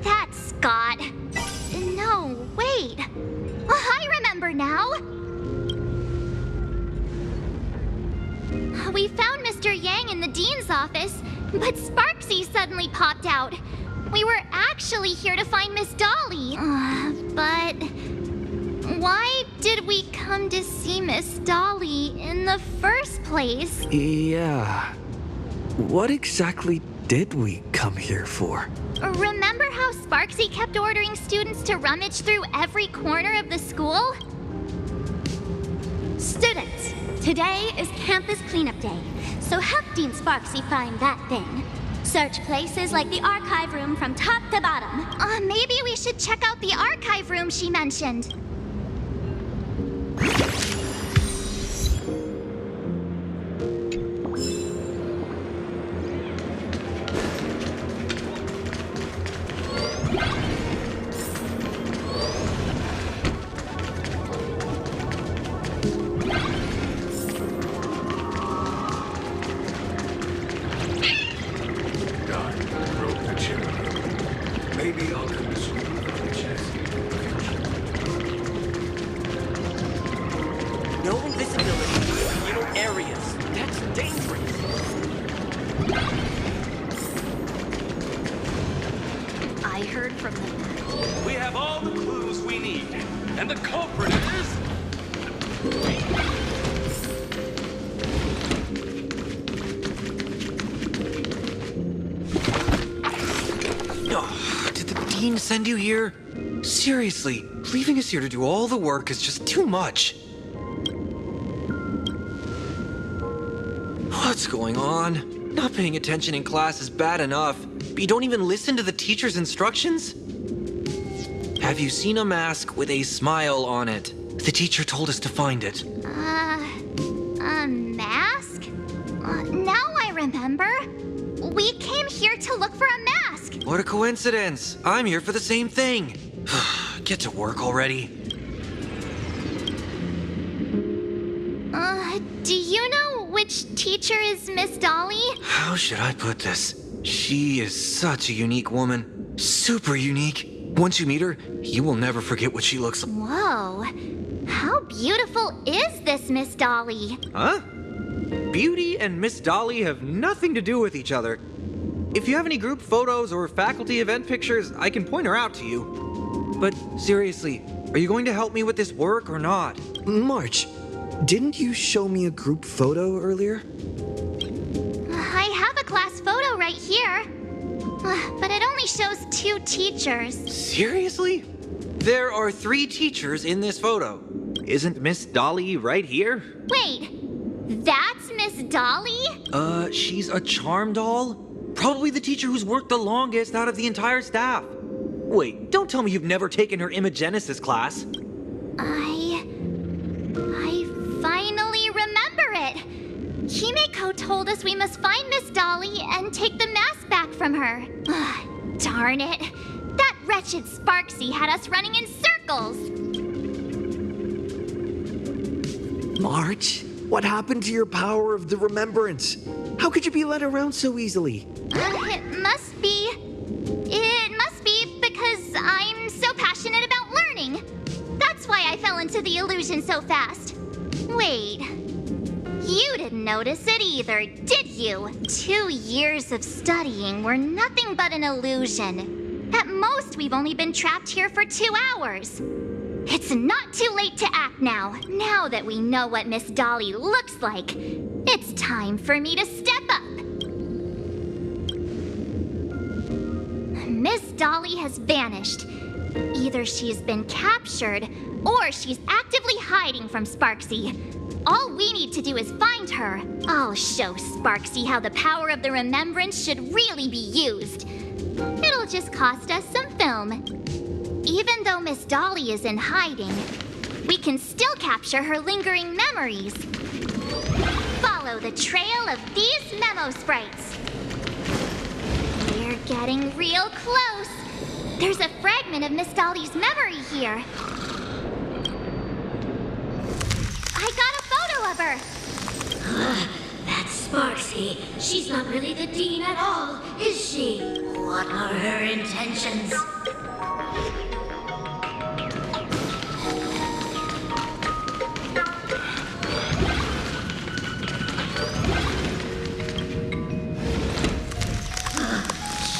That's Scott. No, wait. I remember now. We found Mr. Yang in the dean's office, but Sparksy suddenly popped out. We were actually here to find Miss Dolly. But why did we come to see Miss Dolly in the first place? Yeah. What exactly did we come here for? Remember how Sparksy kept ordering students to rummage through every corner of the school? Students, today is campus cleanup day, so help Dean Sparksy find that thing. Search places like the archive room from top to bottom. Maybe we should check out the archive room she mentioned. Maybe I'll come to school with a chest. No invisibility in little areas. That's dangerous. I heard from them. We have all the clues we need, and the culprit is... Oh, did the dean send you here? Seriously, leaving us here to do all the work is just too much. What's going on? Not paying attention in class is bad enough, but you don't even listen to the teacher's instructions? Have you seen a mask with a smile on it? The teacher told us to find it. A mask? Now I remember. We came here to look for a mask. What a coincidence. I'm here for the same thing. Get to work already. Do you know which teacher is Miss Dolly? How should I put this? She is such a unique woman. Super unique. Once you meet her, you will never forget what she looks like. Whoa. How beautiful is this Miss Dolly? Huh? Beauty and Miss Dolly have nothing to do with each other. If you have any group photos or faculty event pictures, I can point her out to you. But seriously, are you going to help me with this work or not? March, didn't you show me a group photo earlier? I have a class photo right here. But it only shows 2 teachers. Seriously? There are 3 teachers in this photo. Isn't Miss Dolly right here? Wait, that's Miss Dolly? She's a charm doll? Probably the teacher who's worked the longest out of the entire staff. Wait, don't tell me you've never taken her Imagenesis class. I finally remember it. Himeko told us we must find Miss Dolly and take the mask back from her. Darn it. That wretched Sparksy had us running in circles. March, what happened to your power of the remembrance? How could you be led around so easily? It must be because I'm so passionate about learning. That's why I fell into the illusion so fast. Wait, you didn't notice it either, did you? 2 years of studying were nothing but an illusion. At most, we've only been trapped here for 2 hours. It's not too late to act now. Now that we know what Miss Dolly looks like, it's time for me to step up. Miss Dolly has vanished. Either she's been captured, or she's actively hiding from Sparksy. All we need to do is find her. I'll show Sparksy how the power of the remembrance should really be used. It'll just cost us some film. Even though Miss Dolly is in hiding, we can still capture her lingering memories. Follow the trail of these memo sprites. We're getting real close. There's a fragment of Miss Dolly's memory here. I got a photo of her. That's Sparksy. She's not really the dean at all, is she? What are her intentions?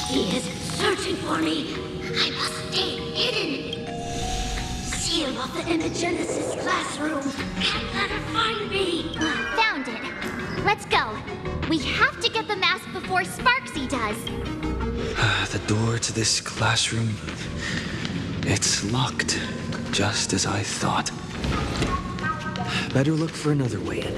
She is searching for me. I must stay hidden. Seal off the Imagenesis classroom. Can't let her find me. Found it. Let's go. We have to get the mask before Sparksy does. The door to this classroom, it's locked, just as I thought. Better look for another way in.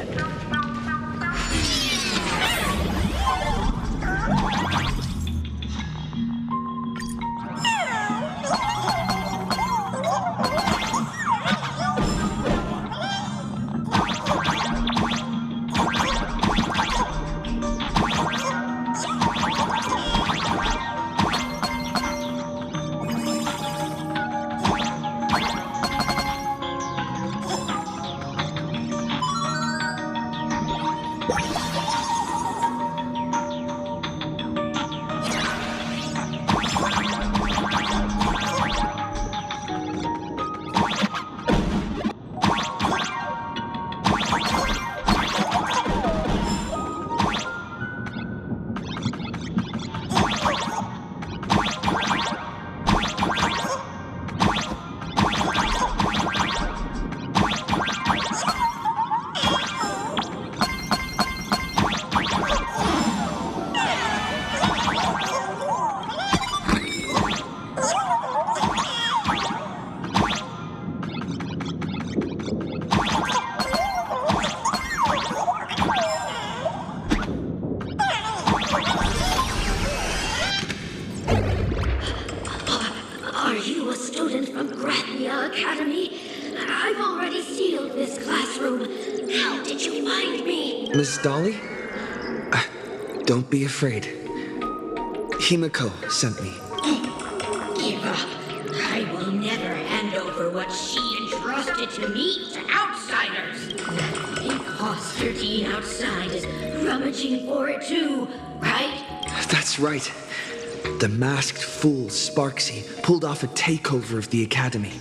Are you a student from Graphia Academy? I've already sealed this classroom. How did you find me? Miss Dolly? Don't be afraid. Himiko sent me. Give up. I will never hand over what she entrusted to me to outsiders. That imposter teen outside is rummaging for it too, right? That's right. The masked fool Sparksy pulled off a takeover of the academy.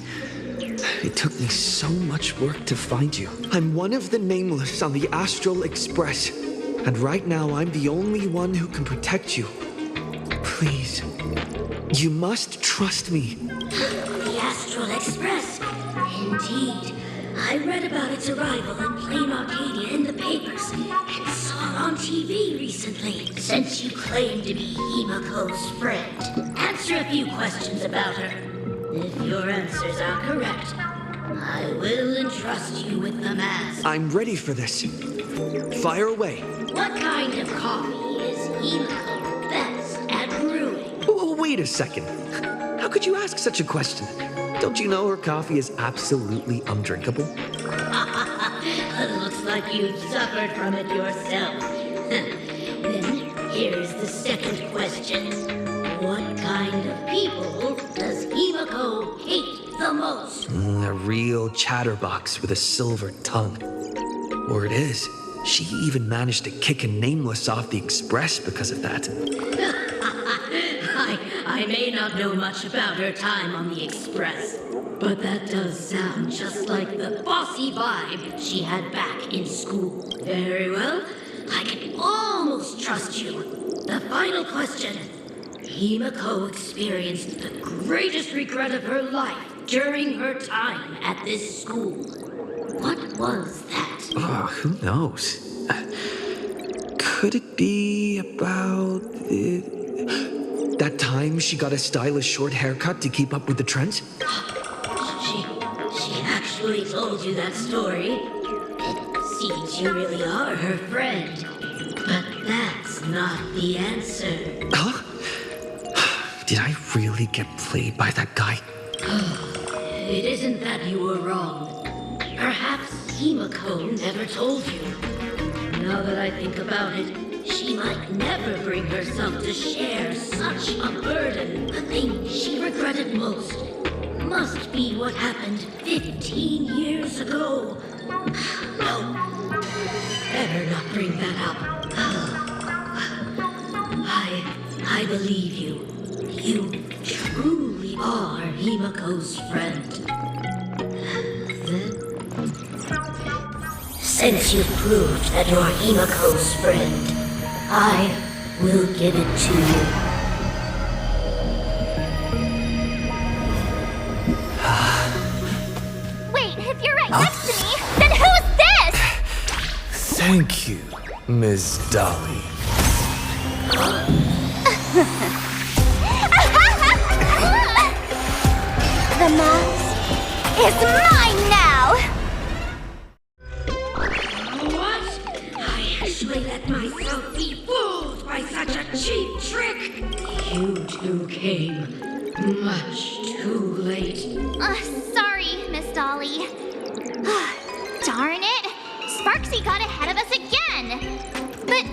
It took me so much work to find you. I'm one of the nameless on the Astral Express, and right now I'm the only one who can protect you. Please, you must trust me. The Astral Express? Indeed. I read about its arrival in plain Arcadia in the papers and saw it on TV recently. Since you claim to be Himiko's friend, answer a few questions about her. If your answers are correct, I will entrust you with the mask. I'm ready for this. Fire away. What kind of coffee is Himiko best at brewing? Oh, wait a second. How could you ask such a question? Don't you know her coffee is absolutely undrinkable? Looks like you've suffered from it yourself. Then here's the second question. What kind of people does Himiko hate the most? A real chatterbox with a silver tongue. Word is, she even managed to kick a nameless off the Express because of that. I may not know much about her time on the Express, but that does sound just like the bossy vibe she had back in school. Very well, I can almost trust you. The final question. Himiko experienced the greatest regret of her life during her time at this school. What was that? Oh, who knows? Could it be about that time she got a stylish short haircut to keep up with the trends? She actually told you that story. It seems you really are her friend. But that's not the answer. Huh? Did I really get played by that guy? It isn't that you were wrong. Perhaps Himiko never told you. Now that I think about it, she might never bring herself to share such a burden. The thing she regretted most must be what happened 15 years ago. No, better not bring that up. I believe you. You truly are Himiko's friend. Since you've proved that you're Himiko's friend, I will give it to you. Wait, if you're right next to me, then who's this? Thank you, Ms. Dolly. The mask is mine now! What? I actually let myself be fooled by such a cheap trick? You two came much too late. Sorry, Miss Dolly. Darn it! Sparksy got ahead of us again! But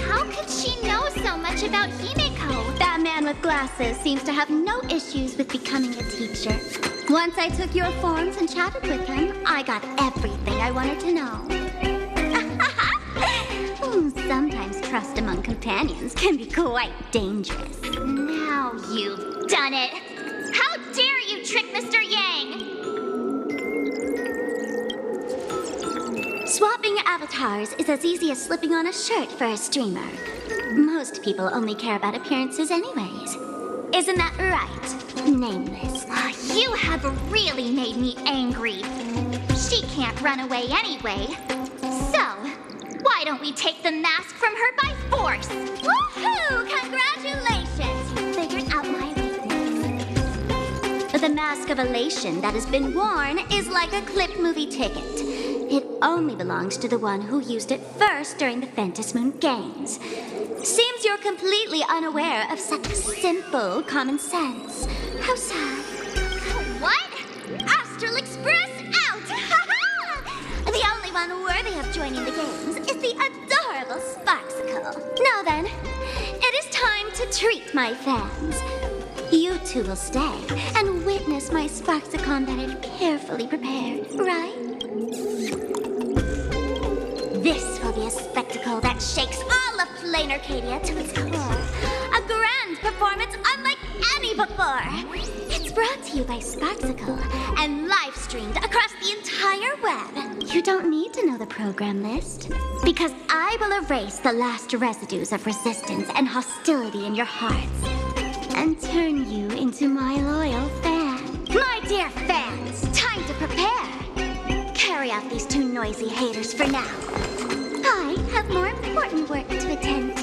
how could she know so much about Himeko? That man with glasses seems to have no issues with becoming a teacher. Once I took your forms and chatted with him, I got everything I wanted to know. Sometimes trust among companions can be quite dangerous. Now you've done it! How dare you trick Mr. Yang! Swapping avatars is as easy as slipping on a shirt for a streamer. Most people only care about appearances anyways. Isn't that right, Nameless? You have really made me angry. She can't run away anyway. So, why don't we take the mask from her by force? Woohoo! Congratulations! You figured out my weakness. The mask of elation that has been worn is like a clipped movie ticket. It only belongs to the one who used it first during the Phantom Moon Games. Seems you're completely unaware of such simple common sense. How sad. What? Astral Express out! The only one worthy of joining the games is the adorable Sparksicle. Now then, it is time to treat my fans. You two will stay and witness my Sparksicon that I've carefully prepared, right? This will be a spectacle that shakes all of Plain Arcadia to its core. A grand performance unlike any before. It's brought to you by Sparksicle and live-streamed across the entire web. You don't need to know the program list, because I will erase the last residues of resistance and hostility in your hearts and turn you into my loyal fan. My dear fans, time to prepare. Carry out these two noisy haters for now. I have more important work to attend to.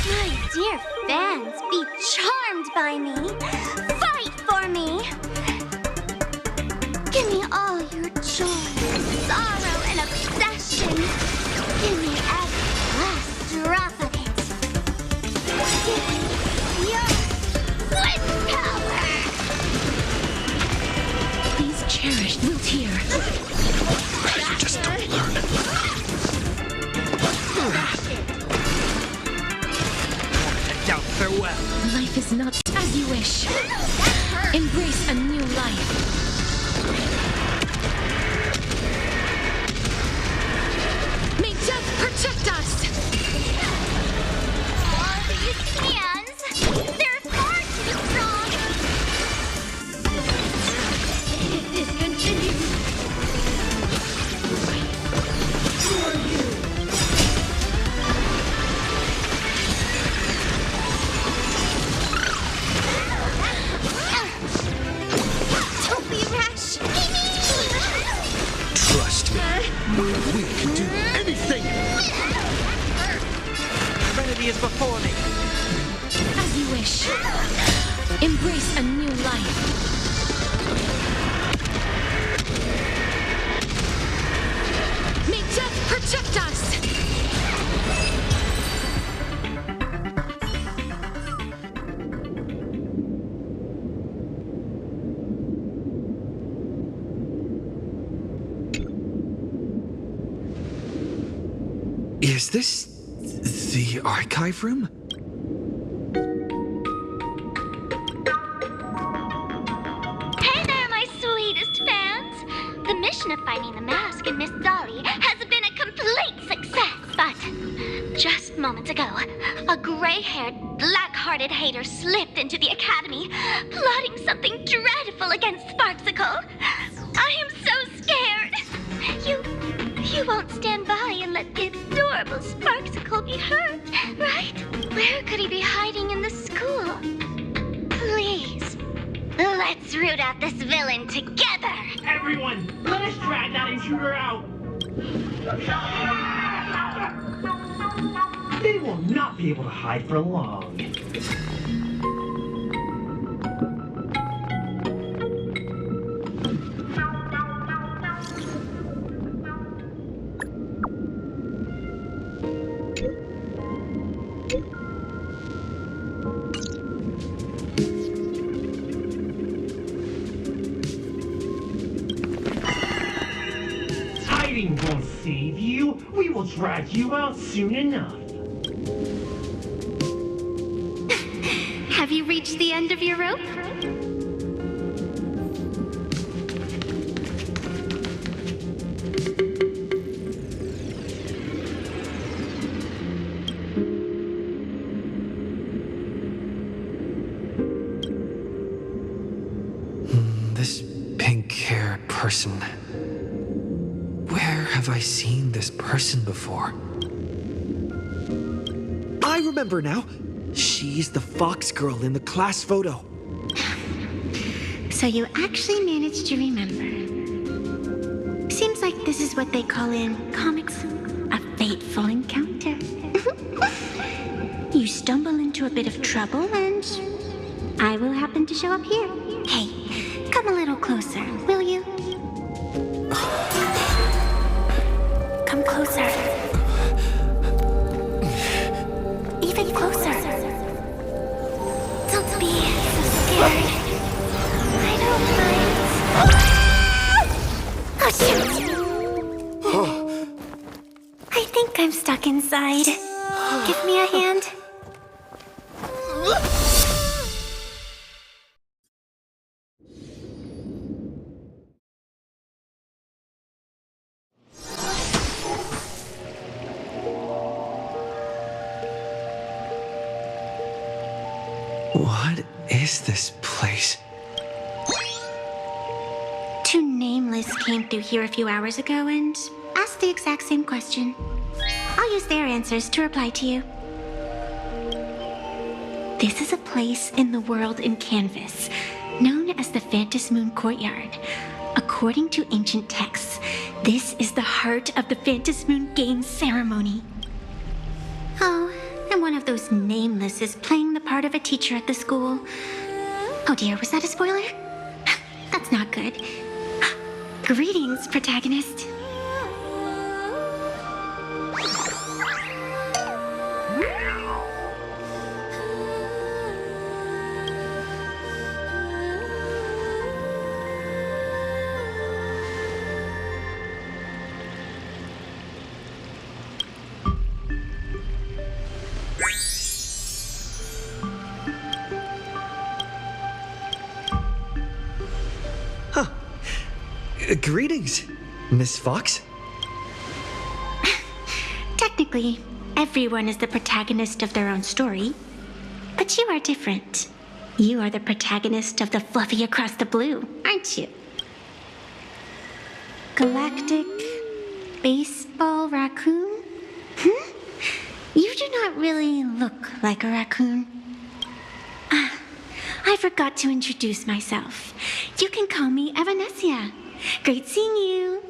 My dear fans, be charmed by me. Fight for me. Give me all your joy, sorrow, and obsession. Give me every last drop of it. Give me your wind power. Please cherish no tear. You just don't learn it. Doubt farewell. Life is not as you wish. Embrace a new life. May death protect us! These hands, they're far too strong. If this continues, who are you? Don't be rash. Trust me, we can do anything. Serenity is before me. As you wish. Embrace a new life. May death protect us! Is this the archive room? Hey there, my sweetest fans! The mission of finding the mask and Miss Dolly has been a complete success, but just moments ago, a gray-haired, black-hearted hater slipped into the academy, plotting something dreadful against Sparksicle. I am so scared! You won't stand by and let the adorable Sparksicle be hurt, right? Where could he be hiding in the school? Please, let's root out this villain together! Everyone, let us drag that intruder out! They will not be able to hide for long. Hiding won't save you. We will drag you out soon enough. Have you reached the end of your rope? This pink-haired person. Where have I seen this person before? I remember now. She's the fox girl in the class photo. So you actually managed to remember. Seems like this is what they call in comics a fateful encounter. You stumble into a bit of trouble and I will happen to show up here. Hey, come a little closer, will you? Come closer. Even closer. Don't be so scared. I don't mind. Oh, shoot! I think I'm stuck inside. Give me a hand. What is this place? Two nameless came through here a few hours ago and asked the exact same question. I'll use their answers to reply to you. This is a place in the world in Canvas, known as the Phantom Moon Courtyard. According to ancient texts, this is the heart of the Phantom Moon Games ceremony. Oh, and one of those nameless is playing the part of a teacher at the school. Oh dear, was that a spoiler? That's not good. Greetings, protagonist. Greetings, Miss Fox. Technically, everyone is the protagonist of their own story. But you are different. You are the protagonist of the Fluffy Across the Blue, aren't you? Galactic baseball raccoon? You do not really look like a raccoon. I forgot to introduce myself. You can call me Evanescia. Great seeing you.